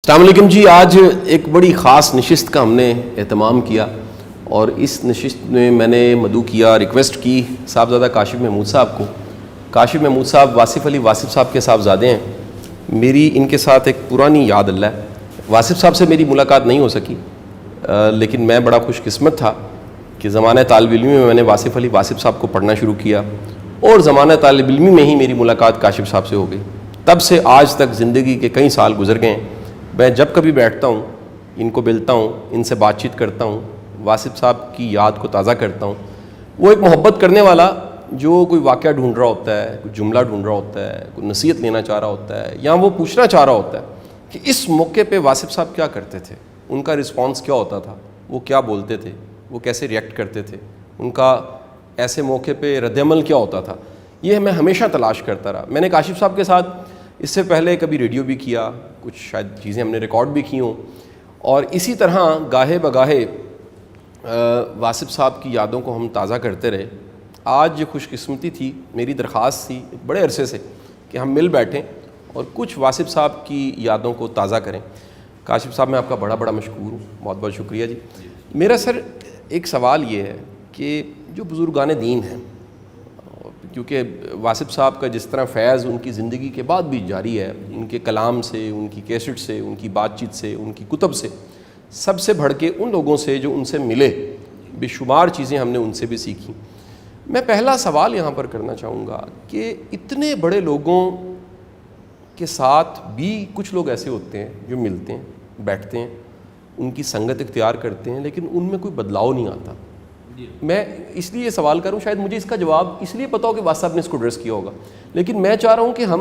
السلام علیکم جی. آج ایک بڑی خاص نشست کا ہم نے اہتمام کیا اور اس نشست میں میں نے مدعو کیا، ریکویسٹ کی صاحبزادہ کاشف محمود صاحب کو. کاشف محمود صاحب واصف علی واصف صاحب کے صاحبزادے ہیں. میری ان کے ساتھ ایک پرانی یاد اللہ ہے. واصف صاحب سے میری ملاقات نہیں ہو سکی، لیکن میں بڑا خوش قسمت تھا کہ زمانہ طالب علمی میں نے واصف علی واصف صاحب کو پڑھنا شروع کیا اور زمانہ طالب علمی میں ہی میری ملاقات کاشف صاحب سے ہو گئی. تب سے آج تک زندگی کے کئی سال گزر گئے ہیں. میں جب کبھی بیٹھتا ہوں، ان کو ملتا ہوں، ان سے بات چیت کرتا ہوں، واصف صاحب کی یاد کو تازہ کرتا ہوں. وہ ایک محبت کرنے والا جو کوئی واقعہ ڈھونڈ رہا ہوتا ہے، کوئی جملہ ڈھونڈ رہا ہوتا ہے، کوئی نصیحت لینا چاہ رہا ہوتا ہے، یا وہ پوچھنا چاہ رہا ہوتا ہے کہ اس موقع پہ واصف صاحب کیا کرتے تھے، ان کا رسپانس کیا ہوتا تھا، وہ کیا بولتے تھے، وہ کیسے ریئیکٹ کرتے تھے، ان کا ایسے موقع پہ رد عمل کیا ہوتا تھا، یہ میں ہمیشہ تلاش کرتا رہا. میں نے کاشف صاحب کے ساتھ اس سے پہلے کبھی ریڈیو بھی کیا، کچھ شاید چیزیں ہم نے ریکارڈ بھی کی ہوں، اور اسی طرح گاہے بگاہے واصف صاحب کی یادوں کو ہم تازہ کرتے رہے. آج یہ خوش قسمتی تھی، میری درخواست تھی بڑے عرصے سے کہ ہم مل بیٹھیں اور کچھ واصف صاحب کی یادوں کو تازہ کریں. کاشف صاحب میں آپ کا بڑا بڑا مشکور ہوں، بہت بہت شکریہ جی. میرا سر ایک سوال یہ ہے کہ جو بزرگان دین ہیں، کیونکہ واصف صاحب کا جس طرح فیض ان کی زندگی کے بعد بھی جاری ہے، ان کے کلام سے، ان کی کیسٹ سے، ان کی بات چیت سے، ان کی کتب سے، سب سے بڑھ کے ان لوگوں سے جو ان سے ملے، بے شمار چیزیں ہم نے ان سے بھی سیکھیں. میں پہلا سوال یہاں پر کرنا چاہوں گا کہ اتنے بڑے لوگوں کے ساتھ بھی کچھ لوگ ایسے ہوتے ہیں جو ملتے ہیں، بیٹھتے ہیں، ان کی سنگت اختیار کرتے ہیں، لیکن ان میں کوئی بدلاؤ نہیں آتا. میں اس لیے یہ سوال کروں، شاید مجھے اس کا جواب اس لیے پتا ہو کہ واصف صاحب نے اس کو ایڈریس کیا ہوگا، لیکن میں چاہ رہا ہوں کہ ہم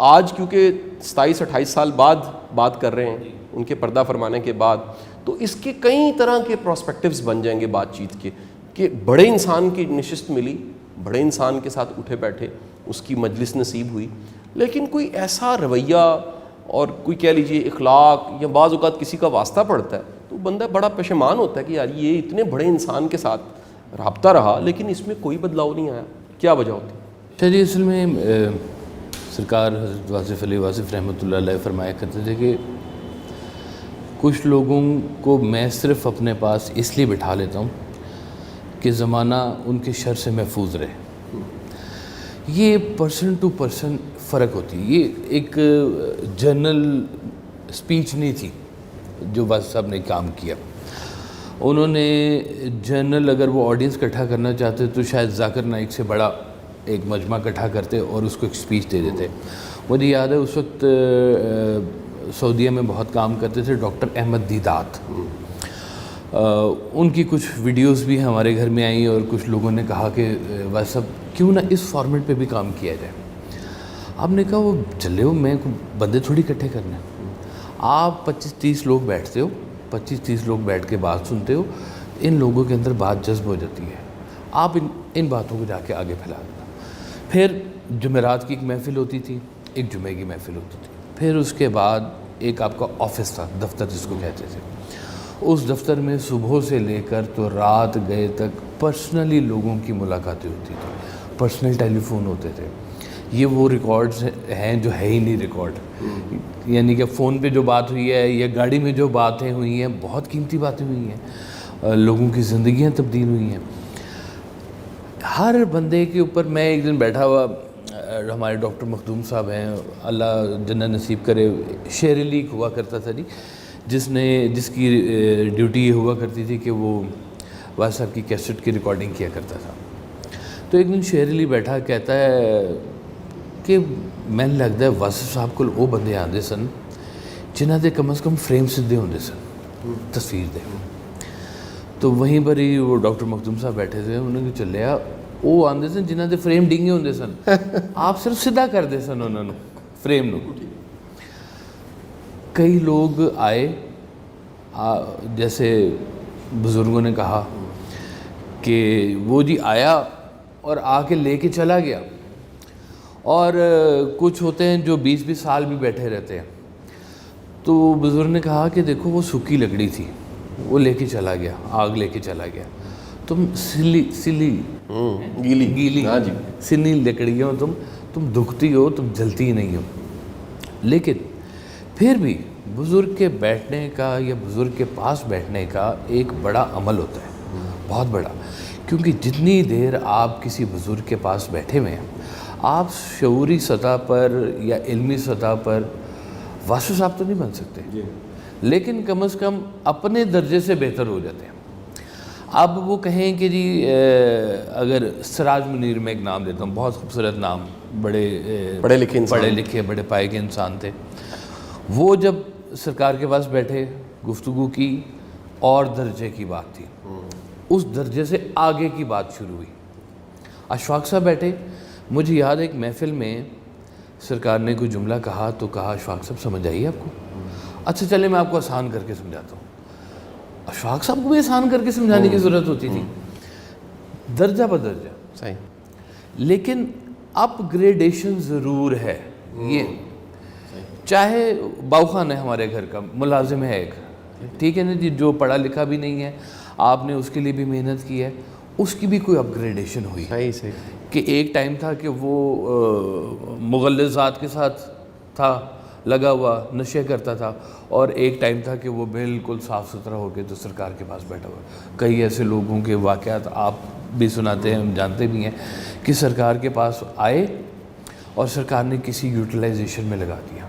آج کیونکہ 27-28 سال بعد بات کر رہے ہیں ان کے پردہ فرمانے کے بعد، تو اس کے کئی طرح کے پراسپیکٹیوز بن جائیں گے بات چیت کے، کہ بڑے انسان کی نشست ملی، بڑے انسان کے ساتھ اٹھے بیٹھے، اس کی مجلس نصیب ہوئی، لیکن کوئی ایسا رویہ اور کوئی کہہ لیجیے اخلاق، یا بعض اوقات کسی کا واسطہ پڑتا ہے تو بندہ بڑا پشیمان ہوتا ہے کہ یار یہ اتنے بڑے انسان کے ساتھ رابطہ رہا لیکن اس میں کوئی بدلاؤ نہیں آیا. کیا وجہ ہوتی؟ جی اصل میں سرکار حضرت واصف علی واصف رحمۃ اللہ علیہ فرمایا کرتے تھے کہ کچھ لوگوں کو میں صرف اپنے پاس اس لیے بٹھا لیتا ہوں کہ زمانہ ان کے شر سے محفوظ رہے. یہ پرسن ٹو پرسن فرق ہوتی ہے، یہ ایک جنرل سپیچ نہیں تھی جو واصف صاحب نے کام کیا. انہوں نے جنرل اگر وہ آڈینس اکٹھا کرنا چاہتے تو شاید ذاکر نائک سے بڑا ایک مجمع اکٹھا کرتے اور اس کو ایک سپیچ دے دیتے. مجھے یاد ہے اس وقت سعودیہ میں بہت کام کرتے تھے ڈاکٹر احمد دیدات، ان کی کچھ ویڈیوز بھی ہمارے گھر میں آئیں اور کچھ لوگوں نے کہا کہ واصف صاحب کیوں نہ اس فارمیٹ پہ بھی کام کیا جائے. آپ نے کہا وہ چلے ہو، میں بندے تھوڑی اکٹھے کرنے، آپ 25-30 لوگ بیٹھتے ہو، 25-30 لوگ بیٹھ کے بات سنتے ہو، ان لوگوں کے اندر بات جذب ہو جاتی ہے، آپ ان باتوں کو جا کے آگے پھیلا دینا. پھر جمعرات کی ایک محفل ہوتی تھی، ایک جمعے کی محفل ہوتی تھی، پھر اس کے بعد ایک آپ کا آفس تھا، دفتر جس کو کہتے تھے. اس دفتر میں صبح سے لے کر تو رات گئے تک پرسنلی لوگوں کی ملاقاتیں ہوتی تھیں، پرسنل ٹیلی فون ہوتے تھے. یہ وہ ریکارڈز ہیں جو ہے ہی نہیں ریکارڈ، یعنی کہ فون پہ جو بات ہوئی ہے یا گاڑی میں جو باتیں ہوئی ہیں، بہت قیمتی باتیں ہوئی ہیں، لوگوں کی زندگیاں تبدیل ہوئی ہیں. ہر بندے کے اوپر میں ایک دن بیٹھا ہوا، ہمارے ڈاکٹر مخدوم صاحب ہیں، اللہ جنت نصیب کرے، شعر لیگ ہوا کرتا تھا جی، جس کی ڈیوٹی یہ ہوا کرتی تھی کہ وہ واصف صاحب کی کیسٹ کی ریکارڈنگ کیا کرتا تھا. تو ایک دن شعر علی بیٹھا کہتا ہے کہ میں لگتا ہے واصف صاحب کو وہ بندے آتے سن جنہاں دے کم از کم فریم سدھے ہوندے سن تصویر دے. تو وہیں پر ہی وہ ڈاکٹر مخدوم صاحب بیٹھے تھے، انہوں نے چلیا وہ آتے سن جنہاں دے فریم ڈنگے ہوندے سن، آپ صرف سدھا کر دے سن انہوں نے فریم نو. کئی لوگ آئے، جیسے بزرگوں نے کہا کہ وہ جی آیا اور آ کے لے کے چلا گیا، اور کچھ ہوتے ہیں جو 20-20 سال بھی بیٹھے رہتے ہیں. تو بزرگ نے کہا کہ دیکھو وہ سوکھی لکڑی تھی، وہ لے کے چلا گیا، آگ لے کے چلا گیا، تم گیلی سلی لکڑی ہو، تم دکھتی ہو، تم جلتی نہیں ہو. لیکن پھر بھی بزرگ کے بیٹھنے کا یا بزرگ کے پاس بیٹھنے کا ایک بڑا عمل ہوتا ہے، بہت بڑا، کیونکہ جتنی دیر آپ کسی بزرگ کے پاس بیٹھے ہوئے ہیں آپ شعوری سطح پر یا علمی سطح پر واسو صاحب تو نہیں بن سکتے، لیکن کم از کم اپنے درجے سے بہتر ہو جاتے ہیں۔ اب وہ کہیں کہ جی اگر سراج منیر میں ایک نام دیتا ہوں، بہت خوبصورت نام، پڑھے لکھے بڑے پائے کے انسان تھے، وہ جب سرکار کے پاس بیٹھے گفتگو کی اور درجے کی بات تھی، اس درجے سے آگے کی بات شروع ہوئی۔ اشفاق صاحب بیٹھے، مجھے یاد ہے ایک محفل میں سرکار نے کوئی جملہ کہا تو کہا اشفاق صاحب سمجھ آئیے آپ کو؟ اچھا چلے میں آپ کو آسان کر کے سمجھاتا ہوں۔ اشفاق صاحب کو بھی آسان کر کے سمجھانے کی ضرورت ہوتی تھی، درجہ بدرجہ، صحیح، لیکن اپ گریڈیشن ضرور ہے۔ یہ چاہے باؤ خان ہے ہمارے گھر کا، ملازم ہے ایک، ٹھیک ہے نا جی، جو پڑھا لکھا بھی نہیں ہے، آپ نے اس کے لیے بھی محنت کی ہے، اس کی بھی کوئی اپ گریڈیشن ہوئی صحیح کہ ایک ٹائم تھا کہ وہ مغلظات کے ساتھ تھا لگا ہوا، نشے کرتا تھا، اور ایک ٹائم تھا کہ وہ بالکل صاف ستھرا ہو کے تو سرکار کے پاس بیٹھا ہوا۔ کئی ایسے لوگوں کے واقعات آپ بھی سناتے ہیں، ہم جانتے بھی ہیں کہ سرکار کے پاس آئے اور سرکار نے کسی یوٹیلائزیشن میں لگا دیا۔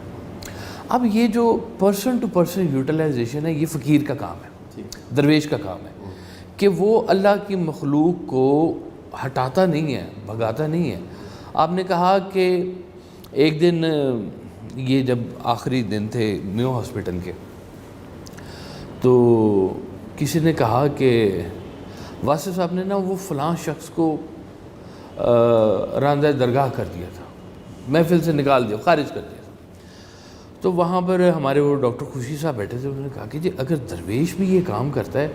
اب یہ جو پرسن ٹو پرسن یوٹیلائزیشن ہے، یہ فقیر کا کام ہے، درویش کا کام ہے، کہ وہ اللہ کی مخلوق کو ہٹاتا نہیں ہے، بھگاتا نہیں ہے۔ آپ نے کہا کہ ایک دن، یہ جب آخری دن تھے نیو ہاسپٹل کے، تو کسی نے کہا کہ واسف صاحب نے نا وہ فلاں شخص کو راندہ درگاہ کر دیا تھا، محفل سے نکال دیا، خارج کر دیا تھا۔ تو وہاں پر ہمارے وہ ڈاکٹر خوشی صاحب بیٹھے تھے، انہوں نے کہا کہ جی اگر درویش بھی یہ کام کرتا ہے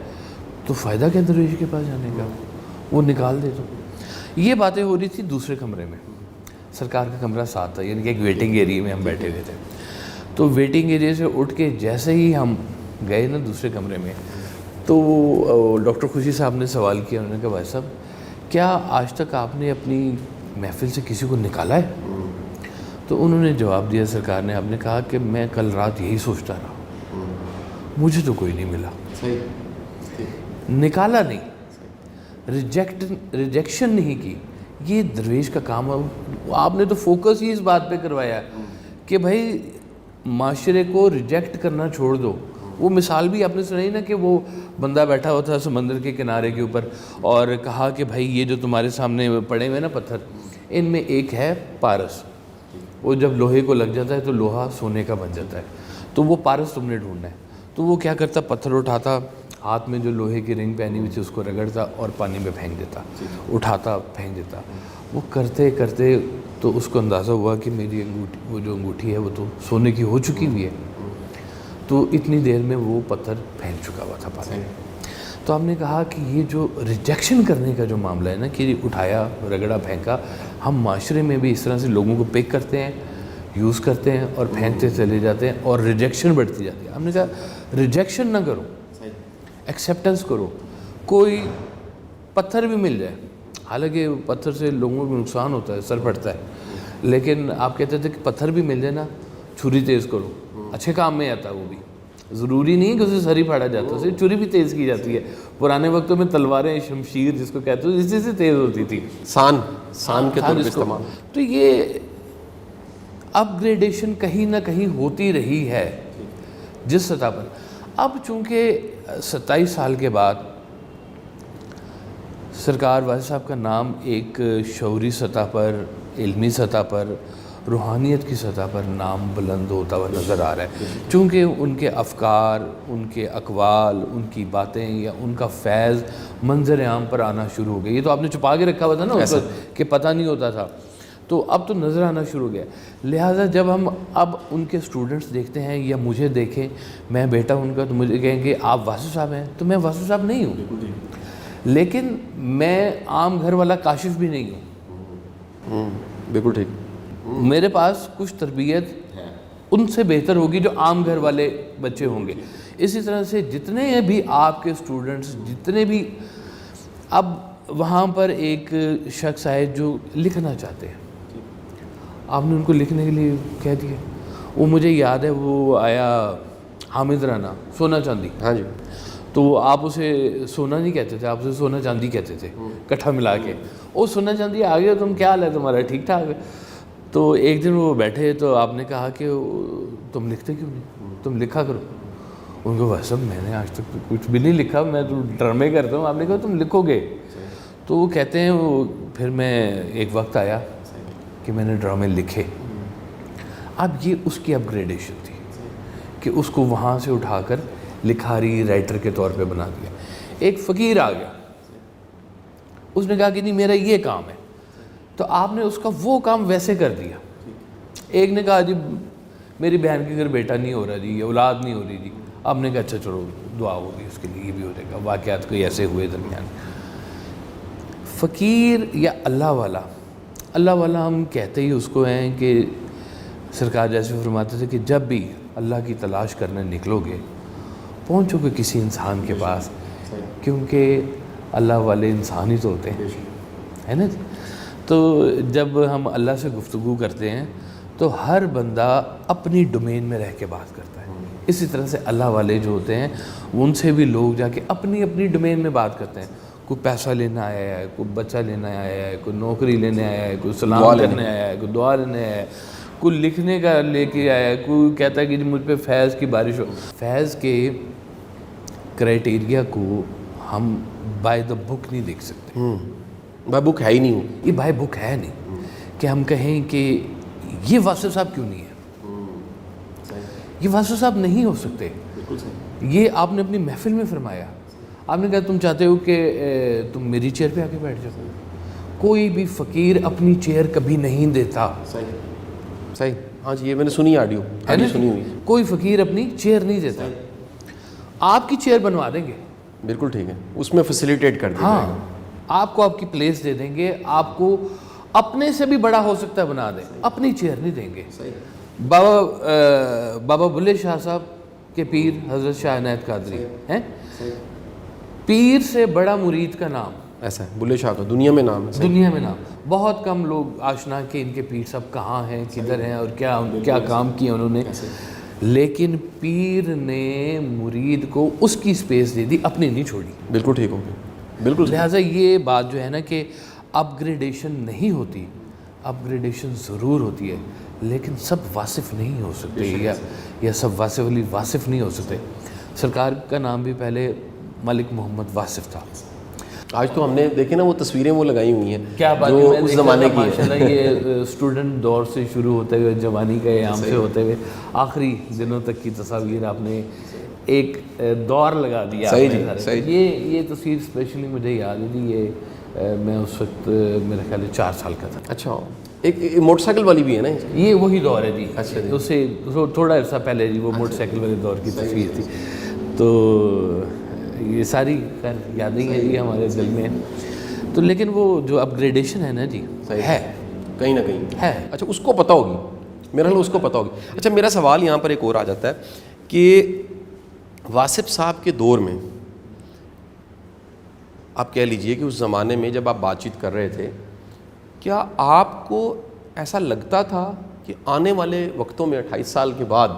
تو فائدہ کیا درویش کے پاس جانے کا، وہ نکال دے تو۔ یہ باتیں ہو رہی تھی دوسرے کمرے میں، سرکار کا کمرہ ساتھ تھا، یعنی کہ ایک ویٹنگ ایریا میں ہم بیٹھے ہوئے تھے۔ تو ویٹنگ ایریا سے اٹھ کے جیسے ہی ہم گئے نا دوسرے کمرے میں، تو ڈاکٹر خوشی صاحب نے سوال کیا، انہوں نے کہا بھائی صاحب کیا آج تک آپ نے اپنی محفل سے کسی کو نکالا ہے؟ تو انہوں نے جواب دیا، سرکار نے، آپ نے کہا کہ میں کل رات یہی سوچتا رہا، مجھے تو کوئی نہیں ملا، نکالا نہیں، ریجیکشن نہیں کی۔ یہ درویش کا کام ہے۔ آپ نے تو فوکس ہی اس بات پہ کروایا ہے کہ بھائی معاشرے کو ریجیکٹ کرنا چھوڑ دو۔ وہ مثال بھی آپ نے سنائی نا کہ وہ بندہ بیٹھا ہوا تھا سمندر کے کنارے کے اوپر اور کہا کہ بھائی یہ جو تمہارے سامنے پڑے ہوئے نا پتھر، ان میں ایک ہے پارس، وہ جب لوہے کو لگ جاتا ہے تو لوہا سونے کا بن جاتا ہے، تو وہ پارس تم نے ڈھونڈنا ہے۔ تو وہ کیا کرتا، پتھر اٹھاتا، ہاتھ میں جو لوہے کی رنگ پہنی ہوئی تھی اس کو رگڑتا اور پانی میں پھینک دیتا، اٹھاتا پھینک دیتا۔ وہ کرتے کرتے تو اس کو اندازہ ہوا کہ میری انگوٹھی، وہ جو انگوٹھی ہے وہ تو سونے کی ہو چکی ہوئی ہے، تو اتنی دیر میں وہ پتھر پھینک چکا ہوا تھا پانی میں۔ تو ہم نے کہا کہ یہ جو ریجیکشن کرنے کا جو معاملہ ہے نا، کہ اٹھایا رگڑا پھینکا، ہم معاشرے میں بھی اس طرح سے لوگوں کو پک کرتے ہیں، یوز کرتے ہیں اور پھینکتے چلے جاتے ہیں اور ریجیکشن بڑھتی جاتی ہے۔ ہم نے کہا ریجیکشن نہ کرو، ایکسیپٹنس کرو۔ کوئی پتھر بھی مل جائے، حالانکہ پتھر سے لوگوں کو نقصان ہوتا ہے، سر پھٹتا ہے، لیکن آپ کہتے تھے کہ پتھر بھی مل جائے نا، چھری تیز کرو، اچھے کام میں آتا ہے۔ وہ بھی ضروری نہیں ہے کہ اسے سر ہی پھاڑا جاتا ہے، اسے چھری بھی تیز کی جاتی ہے۔ پرانے وقتوں میں تلواریں، شمشیر جس کو کہتے ہیں، اسی سے تیز ہوتی تھی، سان کے طور پہ استعمال۔ تو یہ اپ گریڈیشن کہیں نہ کہیں ہوتی رہی ہے جس سطح پر۔ اب چونکہ 27 سال کے بعد سرکار واجد صاحب کا نام ایک شعوری سطح پر، علمی سطح پر، روحانیت کی سطح پر نام بلند ہوتا ہوا نظر آ رہا ہے، چونکہ ان کے افکار، ان کے اقوال، ان کی باتیں یا ان کا فیض منظر عام پر آنا شروع ہو گیا۔ یہ تو آپ نے چھپا کے رکھا ہوا تھا نا اس وقت کہ پتہ نہیں ہوتا تھا، تو اب تو نظر آنا شروع ہو گیا۔ لہٰذا جب ہم اب ان کے اسٹوڈنٹس دیکھتے ہیں یا مجھے دیکھیں، میں بیٹا ان کا، تو مجھے کہیں کہ آپ واسو صاحب ہیں، تو میں واسو صاحب نہیں ہوں، لیکن میں عام گھر والا کاشف بھی نہیں ہوں۔ بالکل ٹھیک۔ میرے پاس کچھ تربیت ان سے بہتر ہوگی جو عام گھر والے بچے ہوں گے۔ اسی طرح سے جتنے بھی آپ کے اسٹوڈنٹس، جتنے بھی، اب وہاں پر ایک شخص آئے جو لکھنا چاہتے ہیں، آپ نے ان کو لکھنے کے لیے کہہ دیا۔ وہ مجھے یاد ہے، وہ آیا حامد رانا سونا چاندی. ہاں جی. تو آپ اسے سونا نہیں کہتے تھے, آپ اسے سونا چاندی کہتے تھے کٹھا ملا کے. او سونا چاندی آ گیا, تم کیا حال ہے تمہارا, ٹھیک ٹھاک ہے. تو ایک دن وہ بیٹھے تو آپ نے کہا کہ تم لکھتے کیوں نہیں, تم لکھا کرو. ان کو بس میں نے آج تک کچھ بھی نہیں لکھا, میں تو ڈرامے کرتا ہوں. آپ نے کہا تم لکھو گے. تو وہ کہتے ہیں وہ پھر میں ایک وقت آیا کہ میں نے ڈرامے لکھے. اب یہ اس کی اپ گریڈیشن تھی کہ اس کو وہاں سے اٹھا کر لکھاری رائٹر کے طور پہ بنا دیا. ایک فقیر آ گیا, اس نے کہا کہ نہیں میرا یہ کام ہے, تو آپ نے اس کا وہ کام ویسے کر دیا. ایک نے کہا جی میری بہن کے گھر بیٹا نہیں ہو رہا جی, یہ اولاد نہیں ہو رہی جی. آپ نے کہا اچھا چلو دعا ہوگی اس کے لیے, یہ بھی ہو جائے گا. واقعات کوئی ایسے ہوئے درمیان. فقیر یا اللہ والا ہم کہتے ہی اس کو ہیں کہ سرکار جیسے فرماتے تھے کہ جب بھی اللہ کی تلاش کرنے نکلو گے پہنچو گے کسی انسان کے پاس, کیونکہ اللہ والے انسان ہی تو ہوتے ہیں, ہے نا جی. تو جب ہم اللہ سے گفتگو کرتے ہیں تو ہر بندہ اپنی ڈومین میں رہ کے بات کرتا ہے. اسی طرح سے اللہ والے جو ہوتے ہیں ان سے بھی لوگ جا کے اپنی ڈومین میں بات کرتے ہیں. کوئی پیسہ لینا آیا ہے, کوئی بچہ لینا آیا ہے, کوئی نوکری لینے آیا ہے, کوئی سلام کرنے آیا ہے, کوئی دعا لینے آیا ہے, کوئی لکھنے کا لے کے آیا ہے, کوئی کہتا ہے کہ مجھ پہ فیض کی بارش ہو. فیض کے کرائٹیریا کو ہم بائی دا بک نہیں دیکھ سکتے. بائی بک ہے ہی نہیں, یہ بائی بک ہے نہیں کہ ہم کہیں کہ یہ واصف صاحب کیوں نہیں ہے. یہ واصف صاحب نہیں ہو سکتے. یہ آپ نے اپنی محفل میں فرمایا. آپ نے کہا تم چاہتے ہو کہ تم میری چیئر پہ آ کے بیٹھ جاؤ. کوئی بھی فقیر اپنی چیئر کبھی نہیں دیتا. صحیح. ہاں جی, یہ میں نے سنی آڈیو, سنی ہوئی. کوئی فقیر اپنی چیئر نہیں دیتا. آپ کی چیئر بنوا دیں گے, بالکل ٹھیک ہے, اس میں فیسیلیٹیٹ کر دیں. ہاں, آپ کو آپ کی پلیس دے دیں گے, آپ کو اپنے سے بھی بڑا ہو سکتا ہے بنا دیں, اپنی چیئر نہیں دیں گے. بابا بلے شاہ صاحب کے پیر حضرت شاہ عنایت قادری ہیں, پیر سے بڑا مرید کا نام ایسا ہے. بلے شاہ کا دنیا میں نام ہے, دنیا میں نام. بہت کم لوگ آشنا کہ ان کے پیر صاحب کہاں ہیں, کدھر ہیں, اور کیا کام کیا انہوں نے. لیکن پیر نے مرید کو اس کی سپیس دے دی, اپنی نہیں چھوڑی. بالکل ٹھیک ہوگی, بالکل. لہٰذا یہ بات جو ہے نا کہ اپ گریڈیشن نہیں ہوتی, اپ گریڈیشن ضرور ہوتی ہے, لیکن سب واصف نہیں ہو سکتے, یا سب واصف علی واصف نہیں ہو سکتے. سرکار کا نام بھی پہلے ملک محمد واصف تھا. آج تو ہم نے دیکھے نا وہ تصویریں وہ لگائی ہوئی ہیں کیا بات جو اس زمانے کی ماشاءاللہ. یہ اسٹوڈنٹ دور سے شروع ہوتے ہوئے جوانی کا ایام سے ہوتے ہوئے آخری دنوں تک کی تصاویر آپ نے ایک دور لگا دیا. صحیح جی. یہ تصویر اسپیشلی مجھے یاد ہے جی. یہ میں اس وقت میرا خیال ہے 4 سال کا تھا. اچھا, ایک موٹر سائیکل والی بھی ہے نا, یہ وہی دور ہے جی. اچھا جی. اس سے تھوڑا عرصہ پہلے جی وہ موٹر سائیکل والے دور کی تصویر تھی. تو یہ ساری خیر یادیں ہیں جی ہمارے دل میں. تو لیکن وہ جو اپ گریڈیشن ہے نا جی, ہے کہیں نہ کہیں ہے. اچھا, اس کو پتہ ہوگی, میرا خیال اس کو پتہ ہوگی. اچھا, میرا سوال یہاں پر ایک اور آ جاتا ہے کہ واصف صاحب کے دور میں آپ کہہ لیجئے کہ اس زمانے میں جب آپ بات چیت کر رہے تھے, کیا آپ کو ایسا لگتا تھا کہ آنے والے وقتوں میں 28 سال کے بعد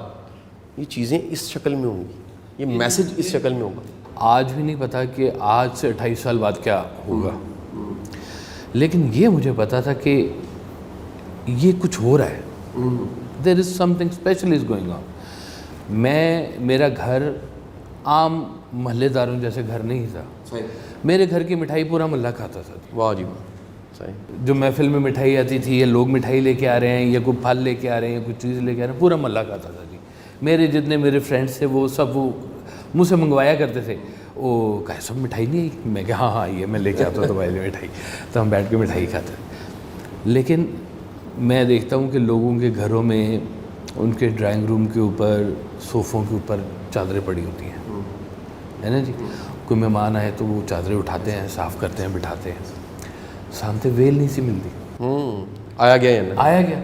یہ چیزیں اس شکل میں ہوں گی, یہ میسج اس شکل میں ہوگا؟ آج بھی نہیں پتا کہ آج سے 28 سال بعد کیا ہوگا, لیکن یہ مجھے پتا تھا کہ یہ کچھ ہو رہا ہے. There is something special is going on. میرا گھر عام محلے داروں جیسے گھر نہیں تھا. میرے گھر کی مٹھائی پورا محلہ کھاتا تھا. واہ جی واہ. صحیح. جو محفل میں مٹھائی آتی تھی, یا لوگ مٹھائی لے کے آ رہے ہیں, یا کوئی پھل لے کے آ رہے ہیں, یا کوئی چیز لے کے آ رہے ہیں, پورا محلہ کھاتا تھا جی. میرے جتنے میرے فرینڈس تھے وہ سب وہ مجھ سے منگوایا کرتے تھے. وہ کہا سب مٹھائی نہیں آئی؟ میں کہا ہاں یہ میں لے کے آتا ہوں تمہارے لیے مٹھائی. تو ہم بیٹھ کے مٹھائی کھاتے. لیکن میں دیکھتا ہوں کہ لوگوں کے گھروں میں ان کے ڈرائنگ روم کے اوپر, صوفوں کے اوپر چادریں پڑی ہوتی ہیں, ہے نا جی. کوئی مہمان آئے تو وہ چادریں اٹھاتے ہیں, صاف کرتے ہیں, بٹھاتے ہیں. سامنے ویل نہیں سی ملتی. آیا گیا.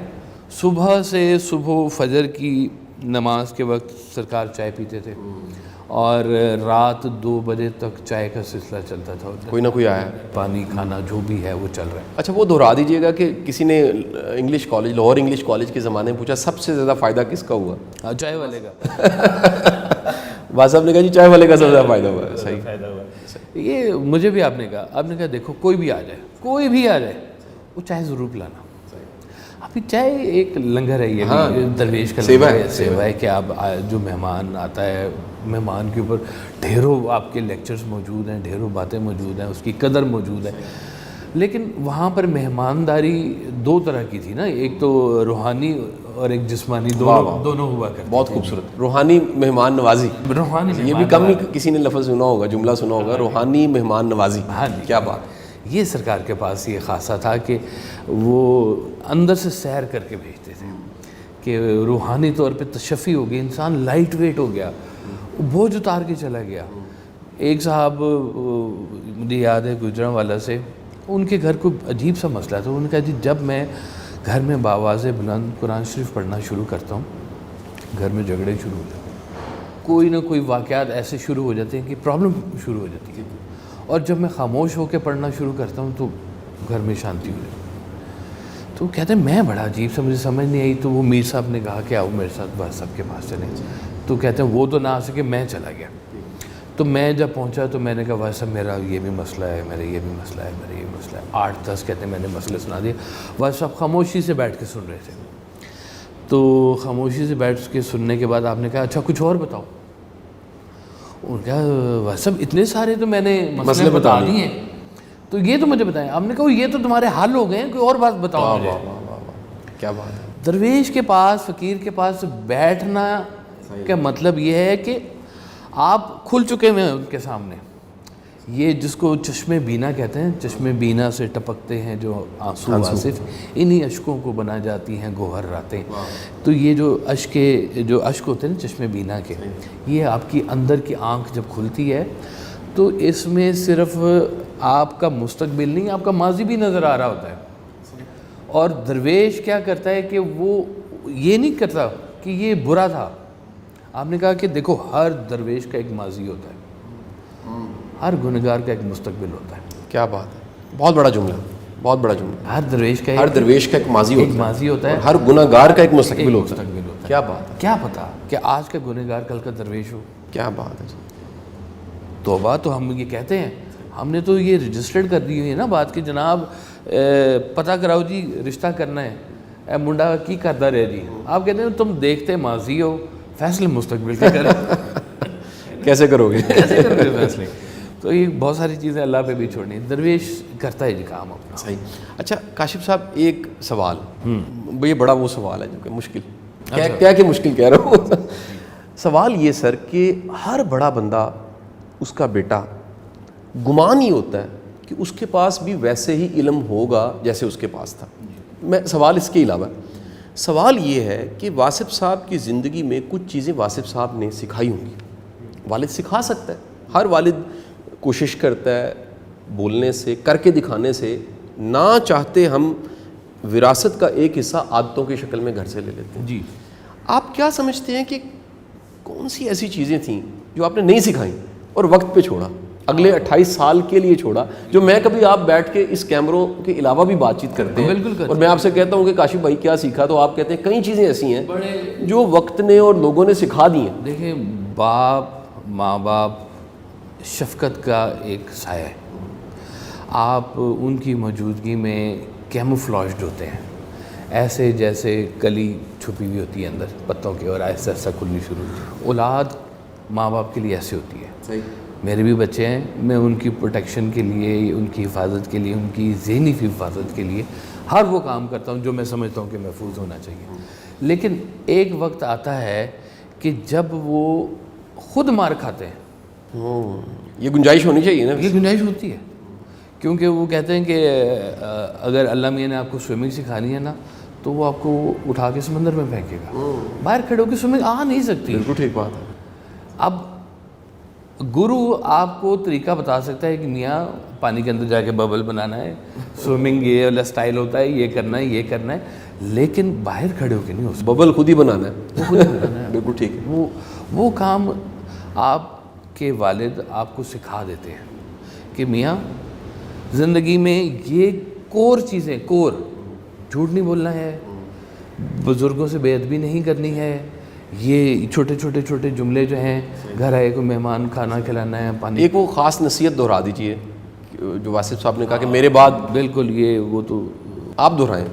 صبح فجر کی نماز کے وقت سرکار چائے پیتے تھے, اور رات 2 بجے تک چائے کا سلسلہ چلتا تھا. کوئی نہ کوئی آیا, پانی کھانا جو بھی ہے وہ چل رہا ہے. اچھا, وہ دہرا دیجیے گا کہ کسی نے English college, Lahore English college کے زمانے میں پوچھا سب سے زیادہ فائدہ کس کا ہوا؟ چائے والے کا. واس صاحب نے کہا جی چائے والے کا سب سے زیادہ فائدہ ہوا ہے. صحیح. فائدہ ہوا. یہ مجھے بھی آپ نے کہا دیکھو کوئی بھی آ جائے وہ چائے ضرور پلانا. ابھی چائے ایک لنگر ہے, یہ بھی درویش کا لنگر ہے, سیوا ہے کہ آپ جو مہمان آتا ہے, مہمان کے اوپر ڈھیروں آپ کے لیکچرز موجود ہیں, ڈھیروں باتیں موجود ہیں, اس کی قدر موجود ہے. لیکن وہاں پر مہمانداری دو طرح کی تھی نا, ایک تو روحانی اور ایک جسمانی, دونوں ہوا کرتے. بہت خوبصورت. روحانی مہمان نوازی, روحانی یہ بھی کم ہی کسی نے لفظ سنا ہوگا, جملہ سنا ہوگا, روحانی مہمان نوازی. ہاں جی, کیا بات. یہ سرکار کے پاس یہ خاصہ تھا کہ وہ اندر سے سیر کر کے بھیجتے تھے کہ روحانی طور پہ تشفی ہو گئی, انسان لائٹ ویٹ ہو گیا, بوجھ اتار کے چلا گیا. ایک صاحب مجھے یاد ہے گجرانوالہ سے, ان کے گھر کو عجیب سا مسئلہ تھا. انہوں نے کہا جی جب میں گھر میں باواز بلند قرآن شریف پڑھنا شروع کرتا ہوں, گھر میں جھگڑے شروع ہو جاتے ہیں, کوئی نہ کوئی واقعات ایسے شروع ہو جاتے ہیں کہ پرابلم شروع ہو جاتی ہے. اور جب میں خاموش ہو کے پڑھنا شروع کرتا ہوں تو گھر میں شانتی ہو جاتی ہے. تو کہتے ہیں میں بڑا عجیب سا, مجھے سمجھ نہیں آئی. تو وہ میر صاحب نے کہا کہ آؤ میرے ساتھ واس صاحب کے پاس چلیں. تو کہتے ہیں وہ تو نہ آ سکے, میں چلا گیا. تو میں جب پہنچا تو میں نے کہا واس صاحب میرا یہ بھی مسئلہ ہے, میرا یہ بھی مسئلہ ہے, میرا یہ بھی مسئلہ ہے. 8-10 کہتے ہیں میں نے مسئلے سنا دیے. واس صاحب خاموشی سے بیٹھ کے سن رہے تھے. تو خاموشی سے بیٹھ کے سننے کے بعد آپ نے کہا اچھا کچھ اور بتاؤ. ان کا واس صاحب اتنے سارے تو میں نے مسئلے بتا دیے ہیں, تو یہ تو مجھے بتائیں. آپ نے کہا یہ تو تمہارے حل ہو گئے ہیں, کوئی اور بات بتاؤ مجھے. کیا بات ہے. درویش کے پاس, فقیر کے پاس بیٹھنا کا مطلب یہ ہے کہ آپ کھل چکے ہوئے ہیں ان کے سامنے. یہ جس کو چشم بینا کہتے ہیں, چشم بینا سے ٹپکتے ہیں جو آنسو آصف, انہی اشکوں کو بنا جاتی ہیں گوہر راتیں. تو یہ جو اشک ہوتے ہیں نا چشم بینا کے, یہ آپ کی اندر کی آنکھ جب کھلتی ہے تو اس میں صرف آپ کا مستقبل نہیں, آپ کا ماضی بھی نظر آ رہا ہوتا ہے. اور درویش کیا کرتا ہے کہ وہ یہ نہیں کرتا کہ یہ برا تھا. آپ نے کہا کہ دیکھو ہر درویش کا ایک ماضی ہوتا ہے, ہر گنہگار کا ایک مستقبل ہوتا ہے. کیا بات ہے. بہت بڑا جملہ, بہت بڑا جملہ. ہر درویش کا ایک ماضی ہوتا ہے, اور ہر گنہگار کا ایک مستقبل ہوتا ہے. کیا بات ہے. کیا پتا کہ آج کا گنہگار کل کا درویش ہو. کیا بات ہے. توبہ. تو ہم یہ کہتے ہیں, ہم نے تو یہ رجسٹرڈ کر دی ہوئی ہے نا بات کہ جناب پتہ کراؤ جی رشتہ کرنا ہے, اے منڈا کی کرتا رہے جی. آپ کہتے ہیں تم دیکھتے ماضی ہو, فیصلے مستقبل کے کرو. کیسے کرو گے فیصلے. تو یہ بہت ساری چیزیں اللہ پہ بھی چھوڑنی. درویش کرتا ہے جی کام اپنا. صحیح. اچھا کاشف صاحب, ایک سوال, یہ بڑا وہ سوال ہے جو کہ مشکل, کیا کہ مشکل کہہ رہا ہوں. سوال یہ سر کہ ہر بڑا بندہ, اس کا بیٹا, گمان ہی ہوتا ہے کہ اس کے پاس بھی ویسے ہی علم ہوگا جیسے اس کے پاس تھا. میں سوال اس کے علاوہ, سوال یہ ہے کہ واصف صاحب کی زندگی میں کچھ چیزیں واصف صاحب نے سکھائی ہوں گی. والد سکھا سکتا ہے, ہر والد کوشش کرتا ہے بولنے سے, کر کے دکھانے سے. نہ چاہتے ہم وراثت کا ایک حصہ عادتوں کی شکل میں گھر سے لے لیتے ہیں. جی. آپ کیا سمجھتے ہیں کہ کون سی ایسی چیزیں تھیں جو آپ نے نہیں سکھائیں اور وقت پہ چھوڑا, اگلے 28 سال کے لیے چھوڑا, جو میں کبھی آپ بیٹھ کے اس کیمروں کے علاوہ بھی بات چیت کرتے ہیں, اور میں آپ سے کہتا ہوں کہ کاشف بھائی کیا سیکھا, تو آپ کہتے ہیں کئی چیزیں ایسی ہیں جو وقت نے اور لوگوں نے سکھا دی ہیں. دیکھیں, باپ, ماں باپ شفقت کا ایک سایہ ہے. آپ ان کی موجودگی میں کیموفلاجڈ ہوتے ہیں, ایسے جیسے کلی چھپی ہوئی ہوتی ہے اندر پتوں کے اور آہستہ آہستہ کھلنی شروع ہوتی ہے. اولاد ماں باپ کے لیے ایسے ہوتی ہے. صحیح. میرے بھی بچے ہیں, میں ان کی پروٹیکشن کے لیے, ان کی حفاظت کے لیے, ان کی ذہنی حفاظت کے لیے ہر وہ کام کرتا ہوں جو میں سمجھتا ہوں کہ محفوظ ہونا چاہیے. لیکن ایک وقت آتا ہے کہ جب وہ خود مار کھاتے ہیں. یہ گنجائش ہونی چاہیے نا. یہ گنجائش ہوتی ہے, کیونکہ وہ کہتے ہیں کہ اگر اللہ میاں نے آپ کو سوئمنگ سکھانی ہے نا تو وہ آپ کو اٹھا کے سمندر میں پھینکے گا. باہر کھڑے ہو کے سوئمنگ آ نہیں سکتی. بالکل ٹھیک بات ہے. اب گرو آپ کو طریقہ بتا سکتا ہے کہ میاں پانی کے اندر جا کے ببل بنانا ہے, سوئمنگ یہ والا سٹائل ہوتا ہے, یہ کرنا ہے, یہ کرنا ہے, لیکن باہر کھڑے ہو کے نہیں ہو سکتا. ببل خود ہی بنانا ہے. وہ خود ہی بنانا ہے. بالکل ٹھیک ہے. وہ کام آپ کے والد آپ کو سکھا دیتے ہیں کہ میاں زندگی میں یہ کور چیزیں, کور, جھوٹ نہیں بولنا ہے, بزرگوں سے بے ادبی نہیں کرنی ہے, یہ چھوٹے چھوٹے جملے جو ہیں، گھر آئے کو مہمان، کھانا کھلانا ہے، پانی. ایک وہ خاص نصیحت دہرا دیجیے جو واصف صاحب نے کہا کہ میرے بعد. بالکل، یہ وہ تو آپ دہرائیں.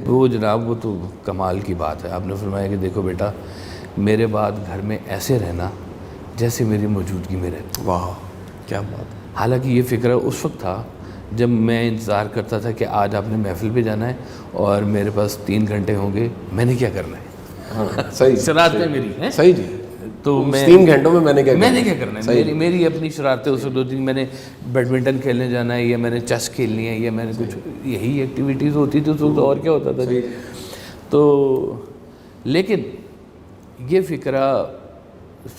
وہ جناب وہ تو کمال کی بات ہے. آپ نے فرمایا کہ دیکھو بیٹا، میرے بعد گھر میں ایسے رہنا جیسے میری موجودگی میں رہنا. واہ کیا بات. حالانکہ یہ فکر اس وقت تھا جب میں انتظار کرتا تھا کہ آج آپ نے محفل پہ جانا ہے اور میرے پاس 3 گھنٹے ہوں گے، میں نے کیا کرنا ہے. صحیح شرارتیں میری ہیں. صحیح جی. تو میں 3 گھنٹوں میں میں نے کیا کرنا ہے. میری اپنی شرارتیں اس وقت 2-3 میں نے بیڈمنٹن کھیلنے جانا ہے، یا میں نے چیس کھیلنی ہے، یا میں نے کچھ یہی ایکٹیویٹیز ہوتی تھی اس وقت. اور کیا ہوتا تھا. تو لیکن یہ فکرہ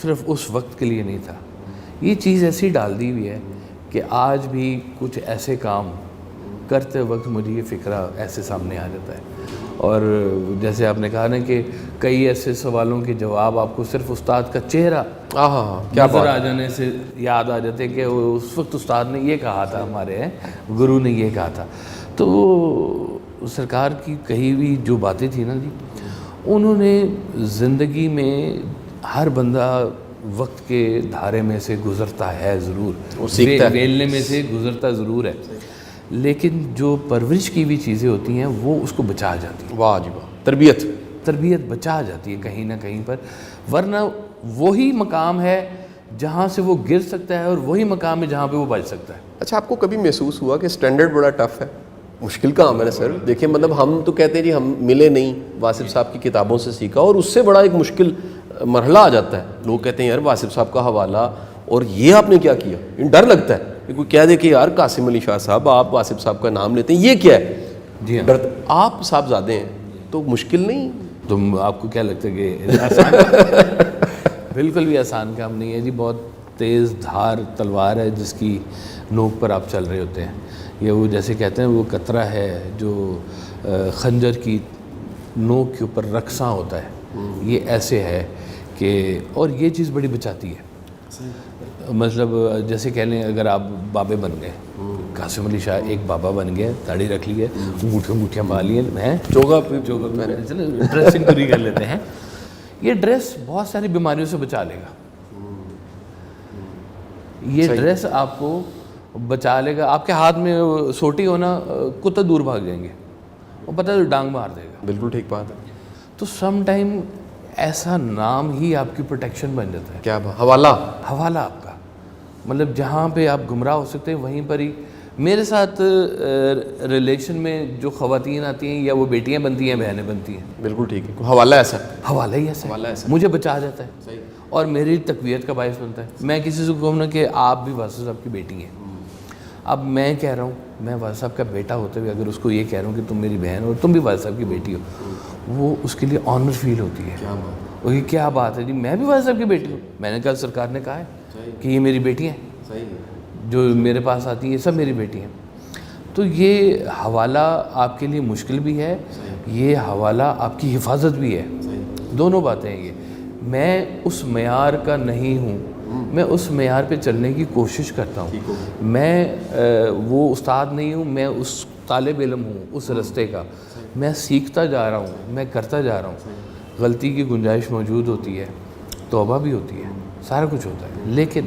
صرف اس وقت کے لیے نہیں تھا. یہ چیز ایسی ڈال دی ہوئی ہے کہ آج بھی کچھ ایسے کام کرتے وقت مجھے یہ فکرہ ایسے سامنے آ جاتا ہے. اور جیسے آپ نے کہا نا کہ کئی ایسے سوالوں کے جواب آپ کو صرف استاد کا چہرہ نظر آ جانے سے یاد آ جاتے ہیں کہ اس وقت استاد نے یہ کہا تھا، ہمارے گرو نے یہ کہا تھا. تو وہ سرکار کی کہی ہوئی جو باتیں تھیں نا جی، انہوں نے زندگی میں ہر بندہ وقت کے دھارے میں سے گزرتا ہے ضرور، ویلنے میں سے گزرتا ضرور ہے، لیکن جو پرورش کی ہوئی چیزیں ہوتی ہیں وہ اس کو بچا جاتی ہیں. واہ جی واہ. تربیت بچا جاتی ہے کہیں نہ کہیں پر. ورنہ وہی مقام ہے جہاں سے وہ گر سکتا ہے، اور وہی مقام ہے جہاں پہ وہ بچ سکتا ہے. اچھا، آپ کو کبھی محسوس ہوا کہ سٹینڈرڈ بڑا ٹف ہے، مشکل کام ہے نا سر؟ دیکھیں مطلب ہم تو کہتے ہیں جی ہم ملے نہیں، واصف صاحب کی کتابوں سے سیکھا، اور اس سے بڑا ایک مشکل مرحلہ آ جاتا ہے. لوگ کہتے ہیں یار واصف صاحب کا حوالہ اور یہ آپ نے کیا کیا. ڈر لگتا ہے کہ کوئی کہہ دے کہ یار قاسم علی شاہ صاحب آپ واصف صاحب کا نام لیتے ہیں، یہ کیا ہے. جی ہاں. ڈر. آپ صاحبزادے ہیں تو مشکل نہیں. تم آپ کو کیا لگتا ہے کہ آسان؟ بالکل بھی آسان کام نہیں ہے جی. بہت تیز دھار تلوار ہے جس کی نوک پر آپ چل رہے ہوتے ہیں. یہ وہ جیسے کہتے ہیں وہ قطرہ ہے جو خنجر کی نوک کے اوپر رقصاں ہوتا ہے. یہ ایسے ہے کہ، اور یہ چیز بڑی بچاتی ہے. مطلب جیسے کہہ لیں اگر آپ بابے بن گئے، قاسم علی شاہ ایک بابا بن گئے، داڑھی رکھ لی ہے، انگوٹھیاں پال لی ہیں، چوگا ڈریسنگ پوری کر لیتے ہیں. یہ ڈریس بہت ساری بیماریوں سے بچا لے گا. یہ ڈریس آپ کو بچا لے گا. آپ کے ہاتھ میں سوٹی ہونا، کتا دور بھاگ جائیں گے، وہ پتہ ہے ڈانگ مار دے گا. بالکل ٹھیک بات ہے. تو سم ٹائم ایسا نام ہی آپ کی پروٹیکشن بن جاتا ہے. کیا حوالہ آپ کا، مطلب جہاں پہ آپ گمراہ ہو سکتے ہیں وہیں پر ہی. میرے ساتھ ریلیشن میں جو خواتین آتی ہیں، یا وہ بیٹیاں بنتی ہیں، بہنیں بنتی ہیں، بالکل ٹھیک ہے. حوالہ ایسا ہی ایسا مجھے بچا جاتا ہے اور میری تقویت کا باعث بنتا ہے. میں کسی سے کہوں نا کہ آپ بھی واصف صاحب کی بیٹی ہیں، اب میں کہہ رہا ہوں، میں واصف صاحب کا بیٹا ہوتے ہوئے اگر اس کو یہ کہہ رہا ہوں کہ تم میری بہن ہو اور تم بھی واصف صاحب کی بیٹی ہو، وہ اس کے لیے آنر فیل ہوتی ہے. وہی کیا بات ہے جی، میں بھی واصف صاحب کی بیٹی ہوں. میں نے کہا سرکار نے کہا ہے کہ یہ میری بیٹی ہیں، جو میرے پاس آتی ہیں یہ سب میری بیٹی ہیں. تو یہ حوالہ آپ کے لیے مشکل بھی ہے، یہ حوالہ آپ کی حفاظت بھی ہے. دونوں باتیں ہیں. یہ میں اس معیار کا نہیں ہوں، میں اس معیار پہ چلنے کی کوشش کرتا ہوں. میں وہ استاد نہیں ہوں، میں اس طالب علم ہوں اس رستے کا. میں سیکھتا جا رہا ہوں، میں کرتا جا رہا ہوں. غلطی کی گنجائش موجود ہوتی ہے، توبہ بھی ہوتی ہے، سارا کچھ ہوتا ہے، لیکن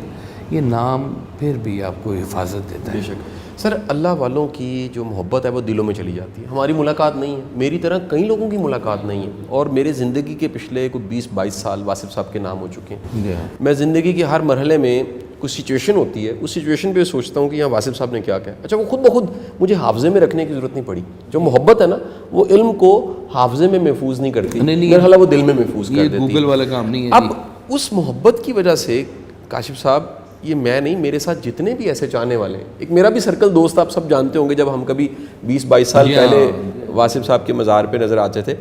یہ نام پھر بھی آپ کو حفاظت دیتا ہے. بے شک. سر اللہ والوں کی جو محبت ہے وہ دلوں میں چلی جاتی ہے. ہماری ملاقات نہیں ہے، میری طرح کئی لوگوں کی ملاقات نہیں ہے، اور میرے زندگی کے پچھلے کوئی 20-22 سال واصف صاحب کے نام ہو چکے ہیں. میں زندگی کے ہر مرحلے میں کچھ سچویشن ہوتی ہے، اس سچویشن پہ سوچتا ہوں کہ یہاں واصف صاحب نے کیا کہا. اچھا، وہ خود بخود مجھے حافظے میں رکھنے کی ضرورت نہیں پڑی. جو محبت ہے نا، وہ علم کو حافظے میں محفوظ نہیں کرتی، مرحلہ وہ دل میں محفوظ کر دیتی. گوگل والا کام نہیں ہے. اب اس محبت کی وجہ سے کاشف صاحب، یہ میں نہیں، میرے ساتھ جتنے بھی ایسے چاہنے والے ہیں، ایک میرا بھی سرکل دوست آپ سب جانتے ہوں گے، جب ہم کبھی 20-22 سال پہلے واصف صاحب کے مزار پہ نظر آتے تھے،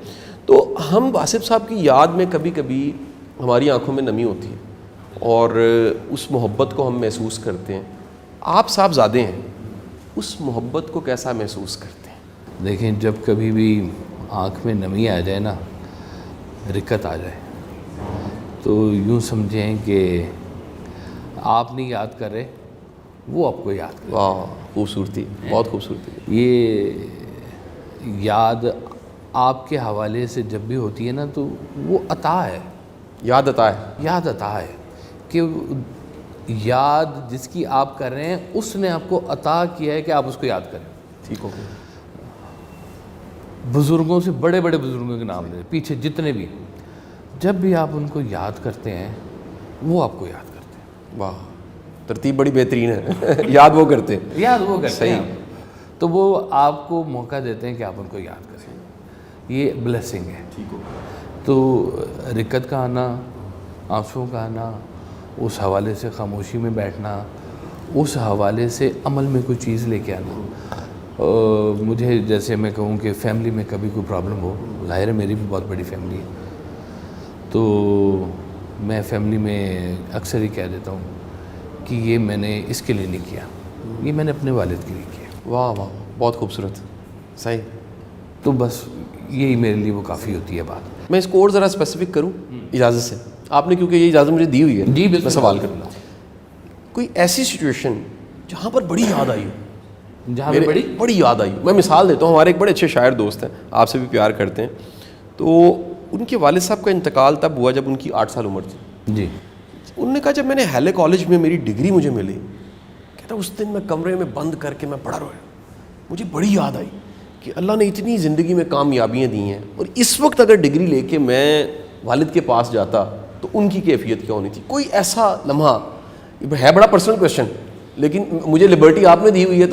تو ہم واصف صاحب کی یاد میں کبھی کبھی ہماری آنکھوں میں نمی ہوتی ہے اور اس محبت کو ہم محسوس کرتے ہیں. آپ صاحبزادے ہیں، اس محبت کو کیسا محسوس کرتے ہیں؟ دیکھیں، جب کبھی بھی آنکھ میں نمی آ جائے نا، رکت آ جائے، تو یوں سمجھیں کہ آپ نہیں یاد کر رہے، وہ آپ کو یاد کر. واہ، خوبصورتی، بہت خوبصورتی. یہ یاد آپ کے حوالے سے جب بھی ہوتی ہے نا، تو وہ عطا ہے. یاد عطا ہے. یاد عطا ہے کہ یاد جس کی آپ کر رہے ہیں اس نے آپ کو عطا کیا ہے کہ آپ اس کو یاد کریں. ٹھیک ہو گیا. بزرگوں سے بڑے بڑے بزرگوں کے نام لیں پیچھے جتنے بھی, جب بھی آپ ان کو یاد کرتے ہیں وہ آپ کو یاد کرتے ہیں. واہ, ترتیب بڑی بہترین ہے. یاد وہ کرتے ہیں. یاد وہ کرتے صحیح. ہیں تو وہ آپ کو موقع دیتے ہیں کہ آپ ان کو یاد کریں. یہ بلیسنگ ہے. ٹھیک ہو. تو رکت کا آنا, آنسوؤں کا آنا, اس حوالے سے خاموشی میں بیٹھنا, اس حوالے سے عمل میں کوئی چیز لے کے آنا. مجھے جیسے میں کہوں کہ فیملی میں کبھی کوئی پرابلم ہو, ظاہر ہے میری بھی بہت بڑی فیملی ہے, تو میں فیملی میں اکثر ہی کہہ دیتا ہوں کہ یہ میں نے اس کے لیے نہیں کیا, یہ میں نے اپنے والد کے لیے کیا. واہ واہ, بہت خوبصورت. صحیح. تو بس یہی میرے لیے وہ کافی ہوتی ہے بات. میں اس کو اور ذرا اسپیسیفک کروں اجازت سے, آپ نے کیونکہ یہ اجازت مجھے دی ہوئی ہے. جی میں سوال کروں, کوئی ایسی سچویشن جہاں پر بڑی یاد آئی ہو, جہاں پہ بڑی یاد آئی ہو. میں مثال دیتا ہوں, ہمارے ایک بڑے اچھے شاعر دوست ہیں, آپ سے بھی پیار کرتے ہیں, تو ان کے والد صاحب کا انتقال تب ہوا جب ان کی 8 سال عمر تھی. جی. انہوں نے کہا جب میں نے ہیلے کالج میں میری ڈگری مجھے ملی, کہتا اس دن میں کمرے میں بند کر کے میں پڑھا رویا. مجھے بڑی یاد آئی کہ اللہ نے اتنی زندگی میں کامیابیاں دی ہیں, اور اس وقت اگر ڈگری لے کے میں والد کے پاس جاتا تو ان کی کیفیت کیا ہونی تھی. کوئی ایسا لمحہ, ہے بڑا پرسنل کویشچن لیکن مجھے لبرٹی آپ نے دی ہوئی ہے,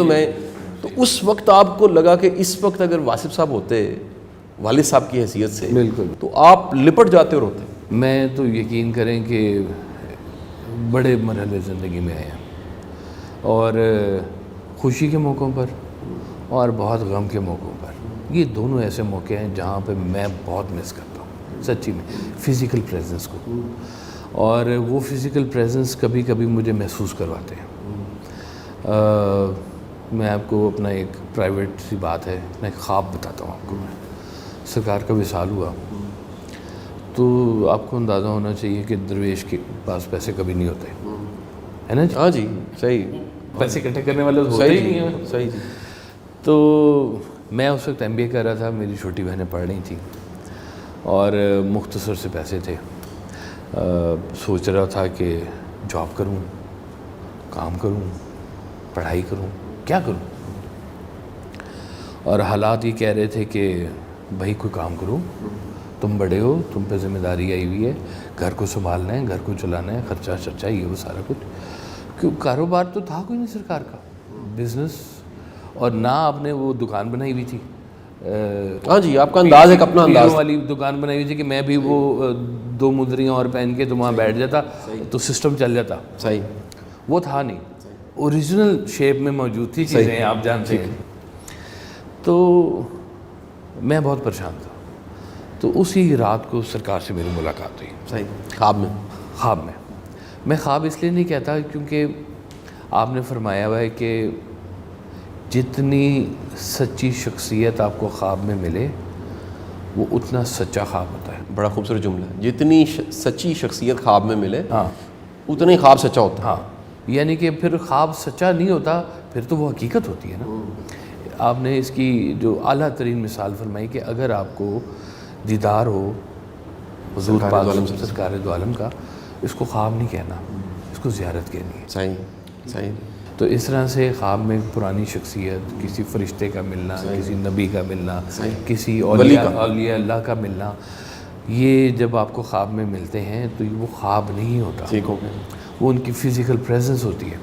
تو اس وقت آپ کو لگا کہ اس وقت اگر واصف صاحب ہوتے والد صاحب کی حیثیت سے, بالکل, تو آپ لپٹ جاتے اور ہوتے. میں تو یقین کریں کہ بڑے مرحلے زندگی میں آئے ہیں, اور خوشی کے موقعوں پر اور بہت غم کے موقعوں پر. یہ دونوں ایسے موقع ہیں جہاں پہ میں بہت مس کرتا ہوں سچی میں فزیکل پریزنس کو, اور وہ فزیکل پریزنس کبھی کبھی مجھے محسوس کرواتے ہیں. میں آپ کو اپنا ایک پرائیویٹ سی بات ہے, میں ایک خواب بتاتا ہوں آپ کو. میں سرکار کا وصال ہوا تو آپ کو اندازہ ہونا چاہیے کہ درویش کے پاس پیسے کبھی نہیں ہوتے, ہے نا جی؟ ہاں جی, صحیح. پیسے اکٹھے کرنے والے ہوتے ہی نہیں ہیں. صحیح جی. تو میں اس وقت MBA کر رہا تھا, میری چھوٹی بہنیں پڑھ رہی تھیں, اور مختصر سے پیسے تھے. سوچ رہا تھا کہ جاب کروں, کام کروں, پڑھائی کروں, کیا کروں. اور حالات یہ کہہ رہے تھے کہ بھائی کوئی کام کرو, تم بڑے ہو, تم پہ ذمہ داری آئی ہوئی ہے, گھر کو سنبھالنا ہے, گھر کو چلانا ہے, خرچہ چرچہ یہ وہ سارا کچھ. کیوں کاروبار تو تھا کوئی نہیں سرکار کا, بزنس, اور نہ آپ نے وہ دکان بنائی ہوئی تھی. ہاں جی, آپ کا انداز ایک اپنا انداز والی دکان بنائی ہوئی تھی کہ میں بھی وہ 2 مدریاں اور پہن کے تو وہاں بیٹھ جاتا تو سسٹم چل جاتا. صحیح. وہ تھا نہیں, اوریجنل شیپ میں موجود تھی چیزیں, آپ جانتے ہیں. تو میں بہت پریشان تھا. تو اسی رات کو سرکار سے میری ملاقات ہوئی. صحیح. خواب میں میں خواب اس لیے نہیں کہتا کیونکہ آپ نے فرمایا ہوا ہے کہ جتنی سچی شخصیت آپ کو خواب میں ملے وہ اتنا سچا خواب ہوتا ہے. بڑا خوبصورت جملہ ہے, جتنی سچی شخصیت خواب میں ملے ہاں اتنا ہی خواب سچا ہوتا ہے. ہاں, یعنی کہ پھر خواب سچا نہیں ہوتا, پھر تو وہ حقیقت ہوتی ہے نا. آپ نے اس کی جو اعلیٰ ترین مثال فرمائی کہ اگر آپ کو دیدار ہو حضور پاک سرکار دو عالم کا, اس کو خواب نہیں کہنا, اس کو زیارت کہنی ہے. صحیح. تو اس طرح سے خواب میں پرانی شخصیت, کسی فرشتے کا ملنا, کسی نبی کا ملنا, کسی اولیاء اللہ کا ملنا, یہ جب آپ کو خواب میں ملتے ہیں تو وہ خواب نہیں ہوتا, وہ ان کی فزیکل پریزنس ہوتی ہے.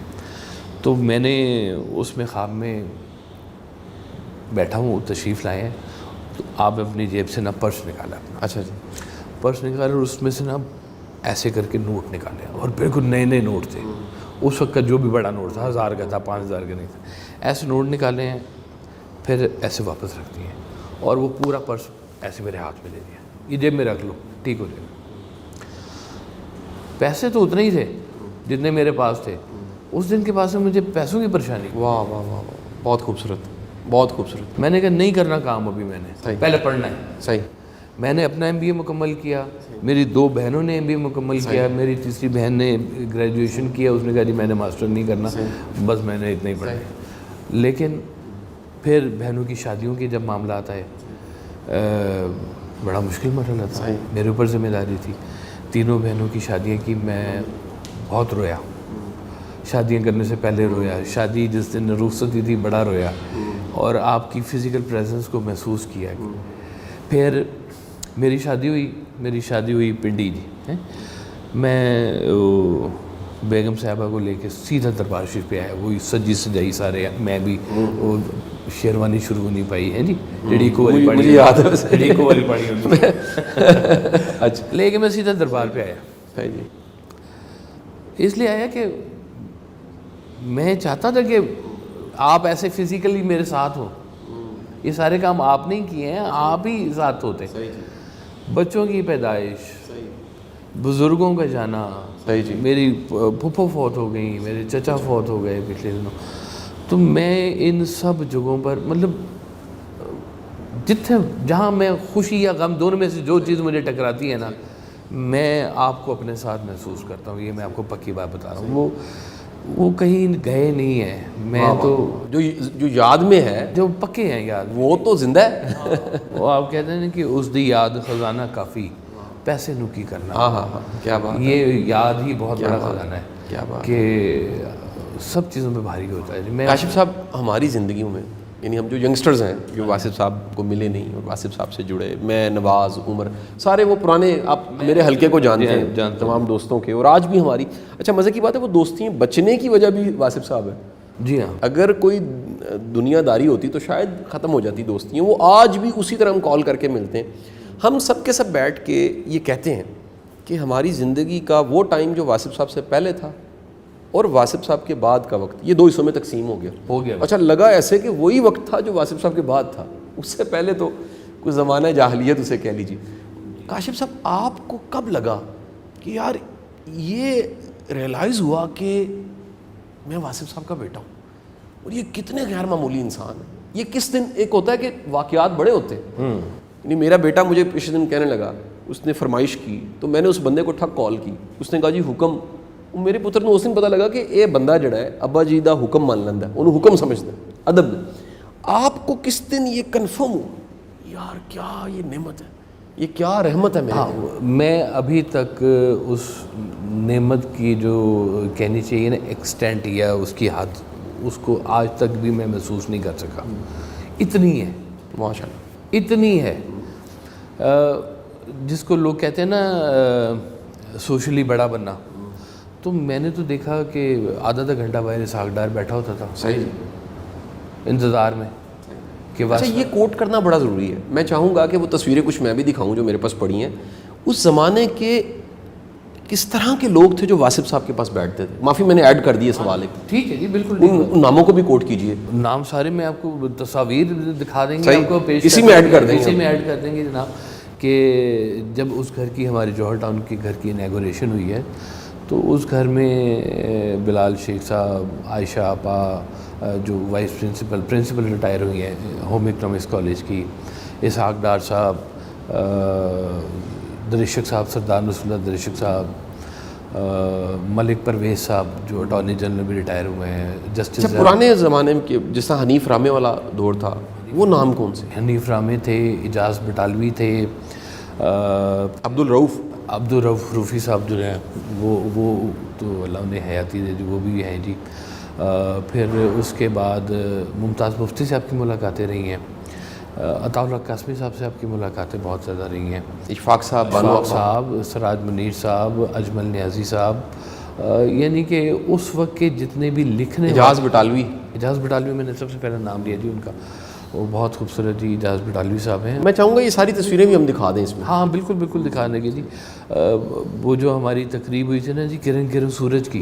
تو میں نے اس میں خواب میں بیٹھا ہوں, تشریف لائے ہیں, تو آپ اپنی جیب سے نا پرس نکالا اپنا. اچھا جی. پرس نکالا اور اس میں سے نا ایسے کر کے نوٹ نکالے, اور بالکل نئے نوٹ تھے. اس وقت کا جو بھی بڑا نوٹ تھا, 1000 کا تھا, 5000 کا نہیں تھا. ایسے نوٹ نکالے ہیں, پھر ایسے واپس رکھ دیے, اور وہ پورا پرس ایسے میرے ہاتھ میں دے دیا, یہ جیب میں رکھ لو, ٹھیک ہو جائے گا. پیسے تو اتنے ہی تھے جتنے میرے پاس تھے. اس دن کے بعد سے مجھے پیسوں کی پریشانی. واہ واہ واہ, بہت خوبصورت, بہت خوبصورت. میں نے کہا نہیں کرنا کام ابھی, میں نے پہلے پڑھنا ہے. صحیح. میں نے اپنا MBA مکمل کیا, میری 2 بہنوں نے MBA مکمل کیا, میری تیسری بہن نے گریجویشن کیا, اس نے کہا جی میں نے ماسٹر نہیں کرنا, بس میں نے اتنا ہی پڑھا. لیکن پھر بہنوں کی شادیوں کے جب معاملہ آتا ہے, بڑا مشکل مرحلہ تھا, میرے اوپر ذمہ داری تھی. تینوں بہنوں کی شادیاں کی، میں بہت رویا. شادیاں کرنے سے پہلے رویا، شادی جس دن رخصتی تھی بڑا رویا، اور آپ کی فزیکل پریزنس کو محسوس کیا. پھر میری شادی ہوئی پنڈی جی. میں بیگم صاحبہ کو لے کے سیدھا دربار شریف پہ آیا، وہی سجی سجائی سارے. میں بھی وہ شیروانی شروع نہیں پائی ہے جی، ڈیڈیکو والی پاڑی، مجھے یاد ہے ڈیڈیکو والی پاڑی ہوتی ہے. اچھا لے کے میں سیدھا دربار پہ آیا. جی. اس لیے آیا کہ میں چاہتا تھا کہ آپ ایسے فزیکلی میرے ساتھ ہو. یہ سارے کام آپ نہیں کیے ہیں، آپ ہی ساتھ ہوتے. بچوں کی پیدائش، بزرگوں کا جانا، میری پھپھو فوت ہو گئی، میرے چچا فوت ہو گئے پچھلے دنوں. تو میں ان سب جگہوں پر مطلب جہاں میں خوشی یا غم دونوں میں سے جو چیز مجھے ٹکراتی ہے نا، میں آپ کو اپنے ساتھ محسوس کرتا ہوں. یہ میں آپ کو پکی بات بتا رہا ہوں. وہ کہیں گئے نہیں ہیں. میں تو جو یاد میں ہے، جو پکے ہیں یاد، وہ تو زندہ ہے. وہ آپ کہتے ہیں کہ اس دی یاد خزانہ کافی، پیسے نو کی کرنا. ہاں کیا بات. یہ یاد ہی بہت بڑا خزانہ ہے. کیا بات کہ سب چیزوں میں بھاری ہوتا ہے. میں کاشف صاحب ہماری زندگیوں میں، یعنی ہم جو ینگسٹرز ہیں جو واصف صاحب کو ملے نہیں اور واصف صاحب سے جڑے، میں، نواز، عمر، سارے وہ پرانے، آپ میرے حلقے کو جانتے ہیں تمام دوستوں کے، اور آج بھی ہماری اچھا مزے کی بات ہے وہ دوستیاں بچنے کی وجہ بھی واصف صاحب ہے. جی ہاں، اگر کوئی دنیا داری ہوتی تو شاید ختم ہو جاتی دوستیاں. وہ آج بھی اسی طرح ہم کال کر کے ملتے ہیں. ہم سب کے سب بیٹھ کے یہ کہتے ہیں کہ ہماری زندگی کا وہ ٹائم جو واصف صاحب سے پہلے تھا اور واصف صاحب کے بعد کا وقت، یہ دو حصوں میں تقسیم ہو گیا. اچھا لگا ایسے کہ وہی وقت تھا جو واصف صاحب کے بعد تھا، اس سے پہلے تو کوئی زمانہ جاہلیت اسے کہہ لیجیے. کاشف صاحب آپ کو کب لگا کہ یار یہ ریئلائز ہوا کہ میں واصف صاحب کا بیٹا ہوں اور یہ کتنے غیر معمولی انسان ہیں؟ یہ کس دن ایک ہوتا ہے کہ واقعات بڑے ہوتے ہیں. یعنی میرا بیٹا مجھے پچھلے دن کہنے لگا، اس نے فرمائش کی تو میں نے اس بندے کو ٹھک کال کی. اس نے کہا جی حکم. میرے پتر نے اس دن پتہ لگا کہ یہ بندہ جڑا ہے ابا جی دا حکم مان لینا ہے، انہوں حکم سمجھتا ہے ادب. آپ کو کس دن یہ کنفرم ہو یار کیا یہ نعمت ہے، یہ کیا رحمت ہے میرے؟ میں ابھی تک اس نعمت کی جو کہنی چاہیے نا ایکسٹینٹ یا اس کی حد، اس کو آج تک بھی میں محسوس نہیں کر سکا. اتنی ہے ماشاء اللہ، اتنی ہے. جس کو لوگ کہتے ہیں نا سوشلی بڑا بننا، تو میں نے تو دیکھا کہ آدھا گھنٹہ باہر اسحاق ڈار بیٹھا ہوتا تھا صحیح انتظار میں کہ اچھا یہ کوٹ کرنا بڑا ضروری ہے. میں چاہوں گا کہ وہ تصویریں کچھ میں بھی دکھاؤں جو میرے پاس پڑی ہیں. اس زمانے کے کس طرح کے لوگ تھے جو واصف صاحب کے پاس بیٹھتے تھے؟ معافی میں نے ایڈ کر دیے سوال ایک. ٹھیک ہے جی بالکل. ان ناموں کو بھی کوٹ کیجئے. نام سارے میں آپ کو تصاویر دکھا دیں گے، آپ کو پیش اسی میں ایڈ کر دیں گے، اسی میں ایڈ کر دیں گے جناب. کہ جب اس گھر کی ہمارے جوہر ٹاؤن کے گھر کی انیگوریشن ہوئی ہے تو اس گھر میں بلال شیخ صاحب، عائشہ آپا جو وائس پرنسپل ریٹائر ہوئی ہیں ہوم اکنامکس کالج کی، اسحاق ڈار صاحب، درشک صاحب، سردار نصر اللہ درشک صاحب، ملک پرویز صاحب جو اٹارنی جنرل بھی ریٹائر ہوئے ہیں، جسٹس پرانے زمانے میں جس طرح حنیف رامے والا دور تھا، وہ نام کون سے؟ حنیف رامے تھے، اجاز بٹالوی تھے، عبدالرؤف روفی صاحب جو ہیں وہ تو اللہ انہیں حیاتی دے دی، وہ بھی ہیں جی. پھر اس کے بعد ممتاز مفتی سے آپ کی ملاقاتیں رہی ہیں، عطا اللہ قاسمی صاحب سے آپ کی ملاقاتیں بہت زیادہ رہی ہیں، اشفاق صاحب، سراج منیر صاحب، اجمل نیازی صاحب، یعنی کہ اس وقت کے جتنے بھی لکھنے، اجاز بٹالوی میں نے سب سے پہلے نام لیا جی ان کا، وہ بہت خوبصورت جی اجاز بٹالوی صاحب ہیں. میں چاہوں گا یہ ساری تصویریں بھی ہم دکھا دیں اس میں. ہاں بالکل بالکل دکھا دیں گے جی. وہ جو ہماری تقریب ہوئی تھی نا جی کرن سورج کی،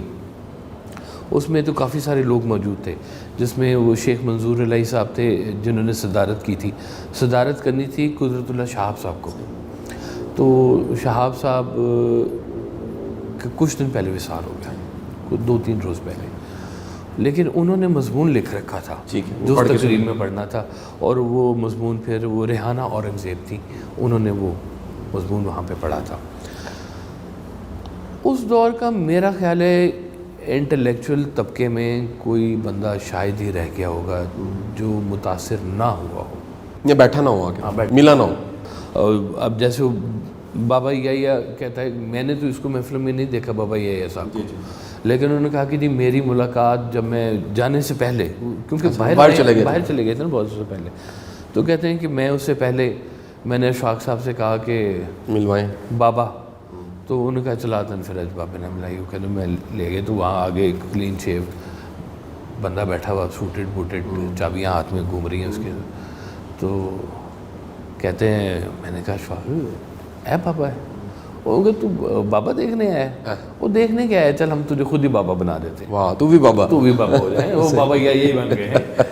اس میں تو کافی سارے لوگ موجود تھے، جس میں وہ شیخ منظور الہی صاحب تھے جنہوں نے صدارت کی تھی. صدارت کرنی تھی قدرت اللہ شہاب صاحب کو. تو شہاب صاحب کچھ دن پہلے وصال ہو گیا، کچھ 2-3 روز پہلے، لیکن انہوں نے مضمون لکھ رکھا تھا جو تقریب میں پڑھنا تھا، اور وہ مضمون پھر وہ ریحانہ اورنگزیب تھی، انہوں نے وہ مضمون وہاں پہ پڑھا تھا. اس دور کا میرا خیال ہے انٹلیکچوئل طبقے میں کوئی بندہ شاید ہی رہ گیا ہوگا جو متاثر نہ ہوا ہو یا بیٹھا نہ ہو، ملا نہ ہو. اب جیسے وہ بابا یا کہتا ہے میں نے تو اس کو محفل میں نہیں دیکھا بابا یا صاحب کو، لیکن انہوں نے کہا کہ جی میری ملاقات جب میں جانے سے پہلے، کیونکہ باہر چلے گئے تھے نا بہت سے پہلے، تو کہتے ہیں کہ میں اس سے پہلے میں نے اشفاق صاحب سے کہا کہ ملوائیں بابا، تو انہوں نے کہا چلا تنفرج بابا نے ملائی، وہ کہتے میں لے گئے، تو وہاں آگے ایک کلین شیو بندہ بیٹھا ہوا، سوٹڈ بوٹڈ، چابیاں ہاتھ میں گھوم رہی ہیں اس کے، تو کہتے ہیں میں نے کہا اشفاق اے بابا ہے، وہ کہ تو بابا دیکھنے آیا ہے؟ وہ دیکھنے کیا ہے، چل ہم تجھے خود ہی بابا بنا دیتے ہیں، واہ تو بھی بابا ہو جائے، وہ بابا یہی بن گئے ہیں،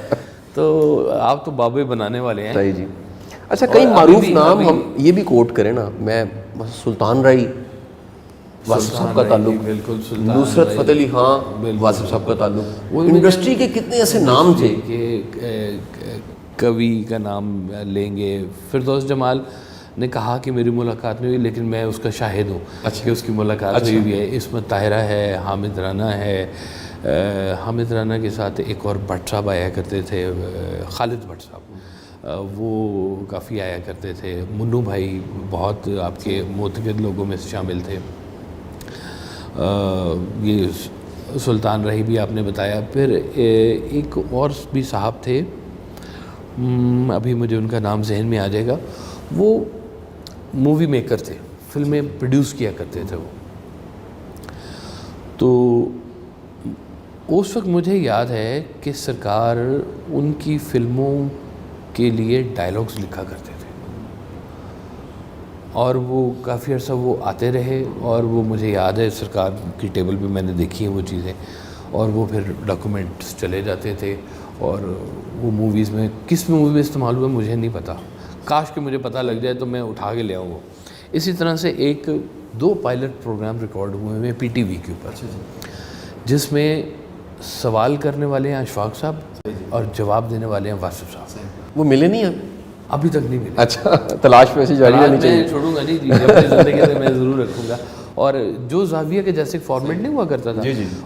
تو آپ تو بابے بنانے والے ہیں۔ صحیح جی۔ اچھا کئی معروف نام ہم یہ بھی کوٹ کریں نا، میں سلطان رائی واصف صاحب کا تعلق، بالکل، نصرت فتح علی خان واصف صاحب کا تعلق، انڈسٹری کے کتنے ایسے نام تھے کہ کوی کا نام لیں گے، فردوس جمال نے کہا کہ میری ملاقات میں ہوئی، لیکن میں اس کا شاہد ہوں کہ اس کی ملاقات ہوئی بھی ہے۔ عصمت طاہرہ ہے، حامد رانا ہے، حامد رانا کے ساتھ ایک اور بھٹ صاحب آیا کرتے تھے، خالد بھٹ صاحب، وہ کافی آیا کرتے تھے، منو بھائی بہت آپ کے معتقد لوگوں میں سے شامل تھے، یہ سلطان رہی بھی آپ نے بتایا، پھر ایک اور بھی صاحب تھے، ابھی مجھے ان کا نام ذہن میں آ جائے گا، وہ مووی میکر تھے، فلمیں پروڈیوس کیا کرتے تھے وہ، تو اس وقت مجھے یاد ہے کہ سرکار ان کی فلموں کے لیے ڈائلاگز لکھا کرتے تھے، اور وہ کافی عرصہ وہ آتے رہے، اور وہ مجھے یاد ہے سرکار کی ٹیبل پہ میں نے دیکھی ہیں وہ چیزیں، اور وہ پھر ڈاکومنٹس چلے جاتے تھے، اور وہ موویز میں کس مووی میں استعمال ہوئے مجھے نہیں پتہ، کاش کہ مجھے پتہ لگ جائے تو میں اٹھا کے لے آؤں وہ۔ اسی طرح سے 2 پائلٹ پروگرام ریکارڈ ہوئے ہیں پی ٹی وی کے اوپر، جس میں سوال کرنے والے ہیں اشفاق صاحب اور جواب دینے والے ہیں واصف صاحب۔ وہ ملے نہیں ہیں ابھی تک نہیں ملے۔ اچھا تلاش میں ایسی جاری رہنی چاہیے۔ میں چھوڑوں گا نہیں جی، اپنی زندگی سے میں ضرور رکھوں گا، اور جو زاویہ کے جیسے فارمیٹ نہیں ہوا کرتا تھا،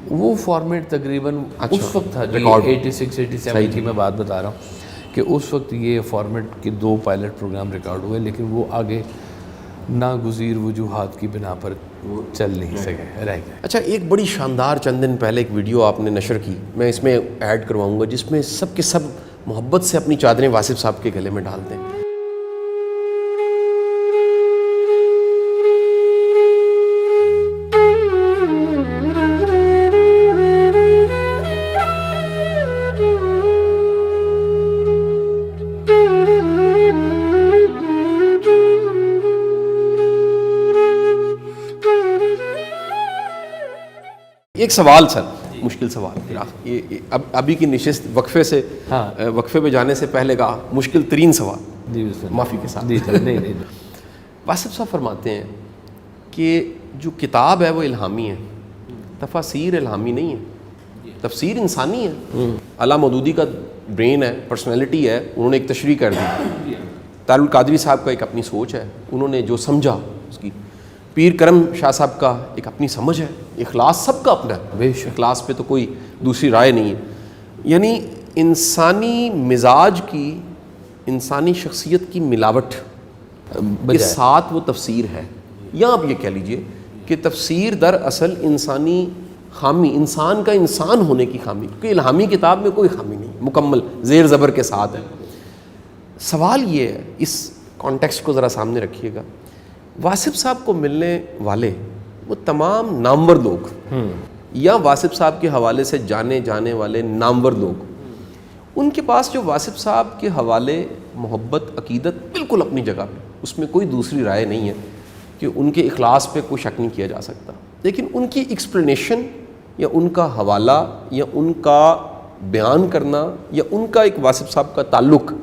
وہ فارمیٹ تقریباً اس وقت تھا جی، 86 87 کی میں بات بتا رہا ہوں کہ اس وقت یہ فارمیٹ کے 2 پائلٹ پروگرام ریکارڈ ہوئے، لیکن وہ آگے ناگزیر وجوہات کی بنا پر چل نہیں سکے، رہ گئے۔ اچھا ایک بڑی شاندار چند دن پہلے ایک ویڈیو آپ نے نشر کی، میں اس میں ایڈ کرواؤں گا، جس میں سب کے سب محبت سے اپنی چادریں واصف صاحب کے گلے میں ڈالتے ہیں۔ ایک سوال سر، مشکل سوال، یہ ابھی کی نشست وقفے سے وقفے پہ جانے سے پہلے کا مشکل ترین سوال، جی معافی کے ساتھ۔ نہیں واصف صاحب فرماتے ہیں کہ جو کتاب ہے وہ الہامی ہے، تفاسیر الہامی نہیں ہے، تفسیر انسانی ہے۔ علامہ مودودی کا برین ہے، پرسنالٹی ہے، انہوں نے ایک تشریح کر دی۔ طاہر القادری صاحب کا ایک اپنی سوچ ہے، انہوں نے جو سمجھا اس کی۔ پیر کرم شاہ صاحب کا ایک اپنی سمجھ ہے، اخلاص سب کا اپنا ہے، بے شک اخلاص پہ تو کوئی دوسری رائے نہیں ہے۔ یعنی انسانی مزاج کی، انسانی شخصیت کی ملاوٹ کے ساتھ وہ تفسیر ہے، یا آپ یہ کہہ لیجئے کہ تفسیر در اصل انسانی خامی، انسان کا انسان ہونے کی خامی، کیونکہ الہامی کتاب میں کوئی خامی نہیں، مکمل زیر زبر کے ساتھ ہے۔ سوال یہ ہے، اس کانٹیکسٹ کو ذرا سامنے رکھیے گا، واصف صاحب کو ملنے والے وہ تمام نامور لوگ، یا واصف صاحب کے حوالے سے جانے جانے والے نامور لوگ، ان کے پاس جو واصف صاحب کے حوالے محبت، عقیدت بالکل اپنی جگہ پہ، اس میں کوئی دوسری رائے نہیں ہے کہ ان کے اخلاص پہ کوئی شک نہیں کیا جا سکتا، لیکن ان کی ایکسپلینیشن یا ان کا حوالہ یا ان کا بیان کرنا یا ان کا ایک واصف صاحب کا تعلق،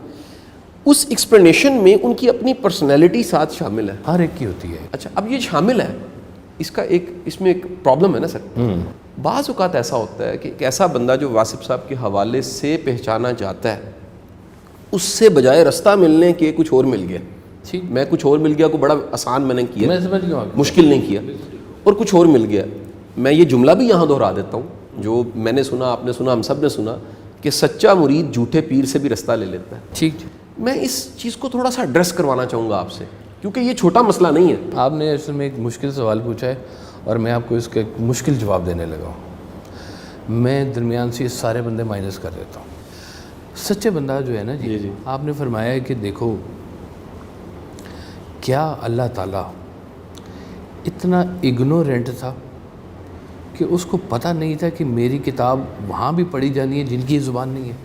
اس ایکسپلینیشن میں ان کی اپنی پرسنالٹی ساتھ شامل ہے، ہر ایک کی ہوتی ہے۔ اچھا اب یہ شامل ہے، اس میں ایک پرابلم ہے نا سر، بعض اوقات ایسا ہوتا ہے کہ ایک ایسا بندہ جو واصف صاحب کے حوالے سے پہچانا جاتا ہے، اس سے بجائے رستہ ملنے کے کچھ اور مل گیا، میں کچھ اور مل گیا کو بڑا آسان میں نے کیا، میں سمجھ گیا، مشکل نہیں کیا، اور کچھ اور مل گیا۔ میں یہ جملہ بھی یہاں دہرا دیتا ہوں جو میں نے سنا، آپ نے سنا، ہم سب نے سنا، کہ سچا مرید جھوٹے پیر سے بھی رستہ لے لیتا ہے۔ ٹھیک، میں اس چیز کو تھوڑا سا ایڈریس کروانا چاہوں گا آپ سے کیونکہ یہ چھوٹا مسئلہ نہیں ہے. آپ نے اصل میں ایک مشکل سوال پوچھا ہے اور میں آپ کو اس کا ایک مشکل جواب دینے لگا ہوں. میں درمیان سے یہ سارے بندے مائنس کر دیتا ہوں. سچے بندہ جو ہے نا جی, آپ نے فرمایا ہے کہ دیکھو کیا اللہ تعالیٰ اتنا اگنورینٹ تھا کہ اس کو پتہ نہیں تھا کہ میری کتاب وہاں بھی پڑھی جانی ہے جن کی زبان نہیں ہے؟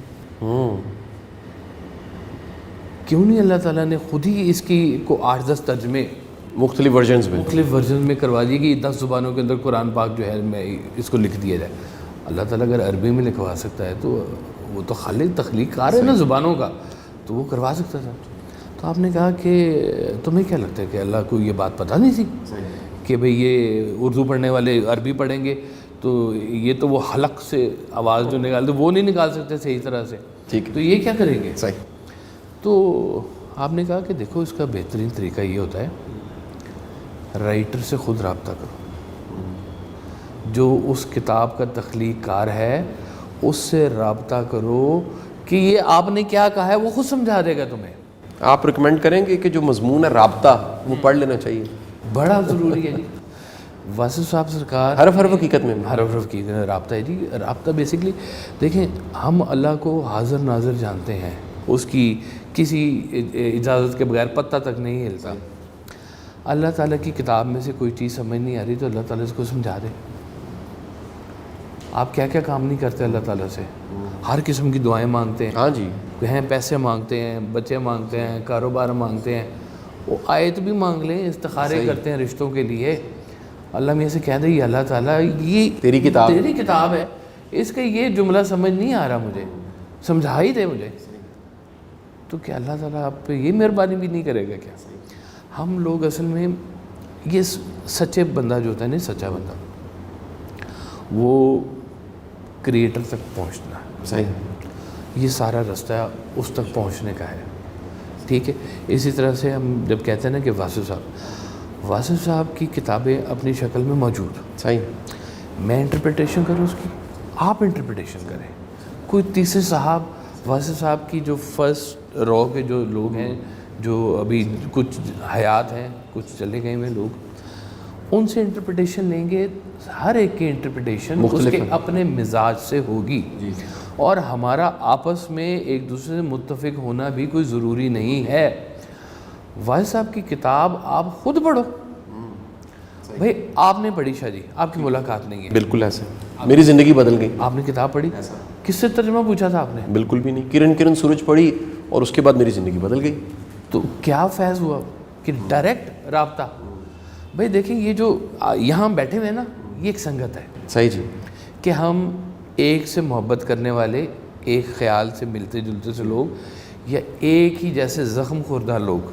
کیوں نہیں اللہ تعالیٰ نے خود ہی اس کی کو 8-10 ترجمے مختلف ورژنز میں کروا دیے کہ 10 زبانوں کے اندر قرآن پاک جو ہے میں اس کو لکھ دیا جائے. اللہ تعالیٰ اگر عربی میں لکھوا سکتا ہے تو وہ تو خالق تخلیق کار ہے نا زبانوں کا, تو وہ کروا سکتا تھا. تو آپ نے کہا کہ تمہیں کیا لگتا ہے کہ اللہ کو یہ بات پتہ نہیں تھی کہ بھئی یہ اردو پڑھنے والے عربی پڑھیں گے تو یہ تو وہ حلق سے آواز جو نکالتے وہ نہیں نکال سکتے صحیح طرح سے, تو یہ کیا کریں گے؟ تو آپ نے کہا کہ دیکھو اس کا بہترین طریقہ یہ ہوتا ہے رائٹر سے خود رابطہ کرو, جو اس کتاب کا تخلیق کار ہے اس سے رابطہ کرو کہ یہ آپ نے کیا کہا ہے, وہ خود سمجھا دے گا تمہیں. آپ ریکمینڈ کریں گے کہ جو مضمون ہے رابطہ وہ پڑھ لینا چاہیے؟ بڑا ضروری ہے جی. واصف صاحب سرکار حرف حقیقت میں حرف حقیقت رابطہ ہے جی. رابطہ بیسکلی دیکھیں ہم اللہ کو حاضر ناظر جانتے ہیں, اس کی کسی اجازت کے بغیر پتہ تک نہیں ہلتا. اللہ تعالیٰ کی کتاب میں سے کوئی چیز سمجھ نہیں آ رہی تو اللہ تعالیٰ اس کو سمجھا دے. آپ کیا کیا کام نہیں کرتے اللہ تعالیٰ سے, ہر قسم کی دعائیں مانگتے ہیں. ہاں جی, ہیں پیسے مانگتے ہیں, بچے مانگتے ہیں, کاروبار مانگتے ہیں, وہ آیت بھی مانگ لیں, استخارے کرتے ہیں رشتوں کے لیے. اللہ میں سے کہہ دے یہ اللہ تعالیٰ یہ تیری کتاب ہے, اس کا یہ جملہ سمجھ نہیں آ رہا مجھے, سمجھا ہی دے مجھے. تو کیا اللہ تعالیٰ آپ پہ یہ مہربانی بھی نہیں کرے گا کیا؟ ہم لوگ اصل میں یہ سچے بندہ جو ہوتا ہے نا, سچا بندہ وہ کریٹر تک پہنچنا ہے. یہ سارا رستہ اس تک پہنچنے کا ہے. ٹھیک ہے, اسی طرح سے ہم جب کہتے ہیں نا کہ واصف صاحب کی کتابیں اپنی شکل میں موجود, میں انٹرپریٹیشن کروں اس کی, آپ انٹرپریٹیشن کریں. کوئی تیسرے صاحب واصف صاحب کی جو فرسٹ رو کے جو لوگ ہیں, جو ابھی کچھ حیات ہیں, کچھ چلے گئے ہوئے لوگ, ان سے انٹرپریٹیشن لیں گے. ہر ایک کی انٹرپریٹیشن اس کے اپنے مزاج سے ہوگی, اور ہمارا آپس میں ایک دوسرے سے متفق ہونا بھی کوئی ضروری نہیں ہے. واحد صاحب کی کتاب آپ خود پڑھو. بھائی آپ نے پڑھی شاہ جی, آپ کی ملاقات نہیں ہے, بالکل ایسے میری زندگی بدل گئی. آپ نے کتاب پڑھی, کس سے ترجمہ پوچھا تھا آپ نے؟ بالکل بھی نہیں. کرن سورج پڑھی اور اس کے بعد میری زندگی بدل گئی. تو کیا فیض ہوا کہ ڈائریکٹ رابطہ. بھائی دیکھیں یہ جو یہاں بیٹھے ہوئے ہیں نا, یہ ایک سنگت ہے. صحیح جی, کہ ہم ایک سے محبت کرنے والے, ایک خیال سے ملتے جلتے سے لوگ, یا ایک ہی جیسے زخم خوردہ لوگ.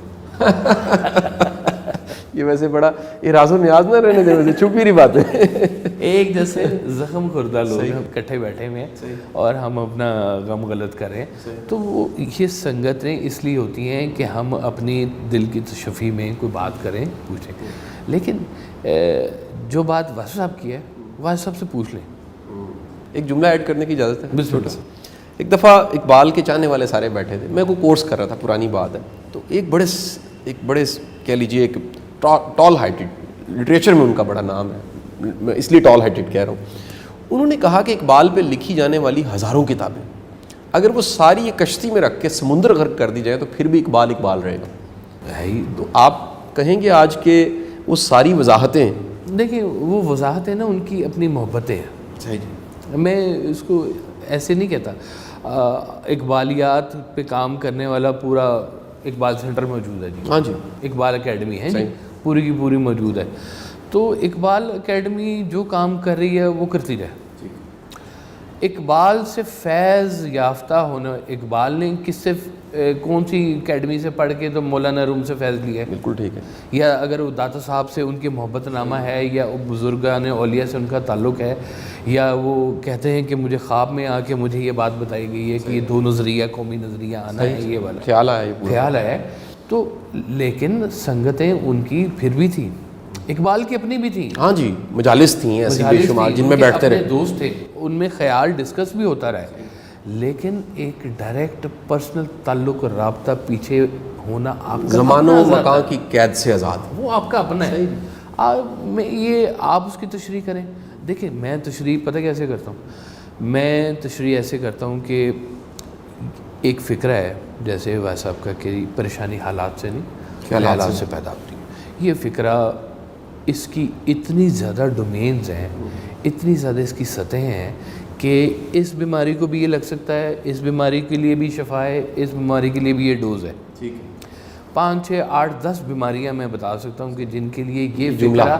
یہ ویسے بڑا یہ راز و نیاز نہ رہنے دے, ویسے چھپی رہی بات ہے. ایک جیسے زخم خوردہ لوگ ہم اکٹھے بیٹھے ہوئے ہیں اور ہم اپنا غم غلط کریں. تو وہ یہ سنگتیں اس لیے ہوتی ہیں کہ ہم اپنی دل کی تشفی میں کوئی بات کریں, پوچھیں. لیکن جو بات واصف صاحب کی ہے, واصف صاحب سے پوچھ لیں. ایک جملہ ایڈ کرنے کی اجازت ہے؟ بالکل. ایک دفعہ اقبال کے چاہنے والے سارے بیٹھے تھے, میں کوئی کورس کر رہا تھا, پرانی بات ہے. تو ایک بڑے کہہ لیجیے ایک ٹال ہائٹڈ, لٹریچر میں ان کا بڑا نام ہے, میں اس لیے ٹال ہائٹڈ کہہ رہا ہوں. انہوں نے کہا کہ اقبال پہ لکھی جانے والی ہزاروں کتابیں اگر وہ ساری یہ کشتی میں رکھ کے سمندر غرق کر دی جائے تو پھر بھی اقبال رہے گا. تو آپ کہیں گے آج کے وہ ساری وضاحتیں, دیکھیں وہ وضاحتیں نا ان کی اپنی محبتیں ہیں. صحیح جی, میں اس کو ایسے نہیں کہتا. اقبالیات پہ کام کرنے والا پورا اقبال سینٹر موجود ہے جی. ہاں جی, اقبال اکیڈمی ہے جی, پوری کی پوری موجود ہے. تو اقبال اکیڈمی جو کام کر رہی ہے وہ کرتی رہے. اقبال سے فیض یافتہ ہونا, اقبال نے کس سے کون سی اکیڈمی سے پڑھ کے تو مولانا روم سے فیض لیا ہے؟ بالکل ٹھیک ہے. یا اگر وہ داتا صاحب سے ان کے محبت نامہ ہے, یا بزرگان اولیاء سے ان کا تعلق ہے, یا وہ کہتے ہیں کہ مجھے خواب میں آ کے مجھے یہ بات بتائی گئی ہے کہ یہ دو نظریہ, قومی نظریہ آنا ہے, یہ والا خیال ہے. تو لیکن سنگتیں ان کی پھر بھی تھیں, اقبال کی اپنی بھی تھیں. ہاں جی, مجالس تھیں ایسی بے شمار جن میں بیٹھتے رہے, دوست تھے, ان میں خیال ڈسکس بھی ہوتا رہا. لیکن ایک ڈائریکٹ پرسنل تعلق, رابطہ پیچھے ہونا آپ کا زمان و اپنا مکان کی قید سے آزاد. وہ آپ کا اپنا ہے. یہ آپ اس کی تشریح کریں. دیکھیں میں تشریح پتہ کیسے کرتا ہوں؟ میں تشریح ایسے کرتا ہوں کہ ایک فکرہ ہے جیسے ویسا آپ کا کہ پریشانی حالات سے نہیں حالات سے پیدا ہوتی ہے. یہ فکرہ اس کی اتنی زیادہ ڈومینز ہیں, اتنی زیادہ اس کی سطحیں ہیں کہ اس بیماری کو بھی یہ لگ سکتا ہے, اس بیماری کے لیے بھی شفا ہے, اس بیماری کے لیے بھی یہ ڈوز ہے. ٹھیک ہے. 5 6 8 10 بیماریاں میں بتا سکتا ہوں کہ جن کے لیے یہ فکرہ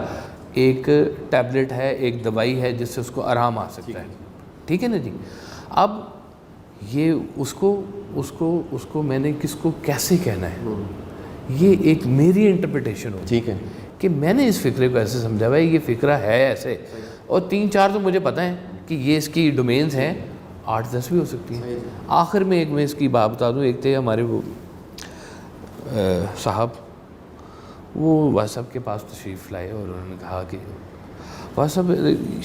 ایک ٹیبلٹ ہے, ایک دوائی ہے جس سے اس کو آرام آ سکتا ہے. ٹھیک ہے نا جی. اب یہ اس کو میں نے کس کو کیسے کہنا ہے, یہ ایک میری انٹرپریٹیشن ہو. ٹھیک ہے. کہ میں نے اس فکرے کو ایسے سمجھا ہوا ہے, یہ فکرہ ہے ایسے, اور 3 4 تو مجھے پتہ ہے کہ یہ اس کی ڈومینز ہیں, 8 10 بھی ہو سکتی ہیں. آخر میں ایک میں اس کی بات بتا دوں. ایک تھے ہمارے وہ صاحب, وہ واس صاحب کے پاس تشریف لائے اور انہوں نے کہا کہ واس صاحب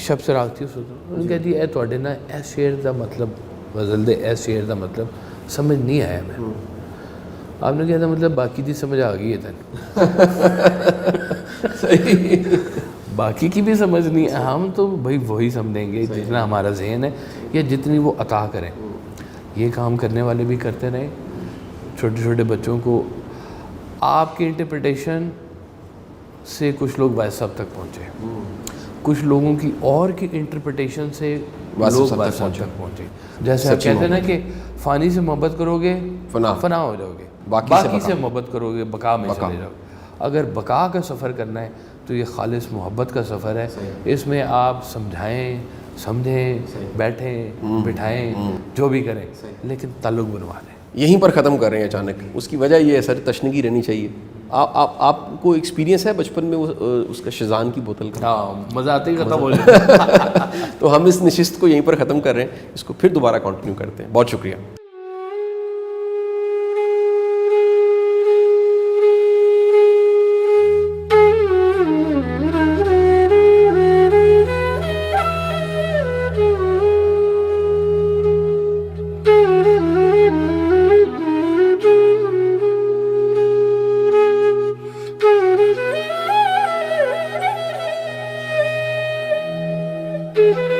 شب سے راگ تھی, انہوں نے کہا جی اے تواڈے نا اے شعر دا مطلب غزل دے اے شعر دا مطلب سمجھ نہیں آیا. میں آپ نے کہا تھا مطلب باقی دی سمجھ آ گئی ہے صحیح, باقی کی بھی سمجھ نہیں, ہم تو بھائی وہی سمجھیں گے جتنا ہمارا ذہن ہے یا جتنی وہ عطا کریں. یہ کام کرنے والے بھی کرتے رہیں. چھوٹے چھوٹے بچوں کو آپ کی انٹرپریٹیشن سے کچھ لوگ وائس صاحب تک پہنچے, کچھ لوگوں کی اور کی انٹرپریٹیشن سے لوگ وائس صاحب تک پہنچے. جیسے آپ کہتے ہیں نا کہ فانی سے محبت کرو گے فنا ہو جاؤ گے, باقی سے محبت کرو گے بقا میں چلے جاؤ. اگر بقا کا سفر کرنا ہے تو یہ خالص محبت کا سفر ہے. اس میں آپ سمجھائیں, سمجھیں, بیٹھیں, بٹھائیں, جو بھی کریں, لیکن تعلق بنوا لیں. یہیں پر ختم کر رہے ہیں اچانک. اس کی وجہ یہ ہے سر, تشنگی رہنی چاہیے. آپ کو ایکسپیرینس ہے بچپن میں اس کا شیزان کی بوتل کا؟ ہاں, مزہ آتے ہی ختم ہو جائے. تو ہم اس نشست کو یہیں پر ختم کر رہے ہیں, اس کو پھر دوبارہ کنٹینیو کرتے ہیں. بہت شکریہ. Thank you.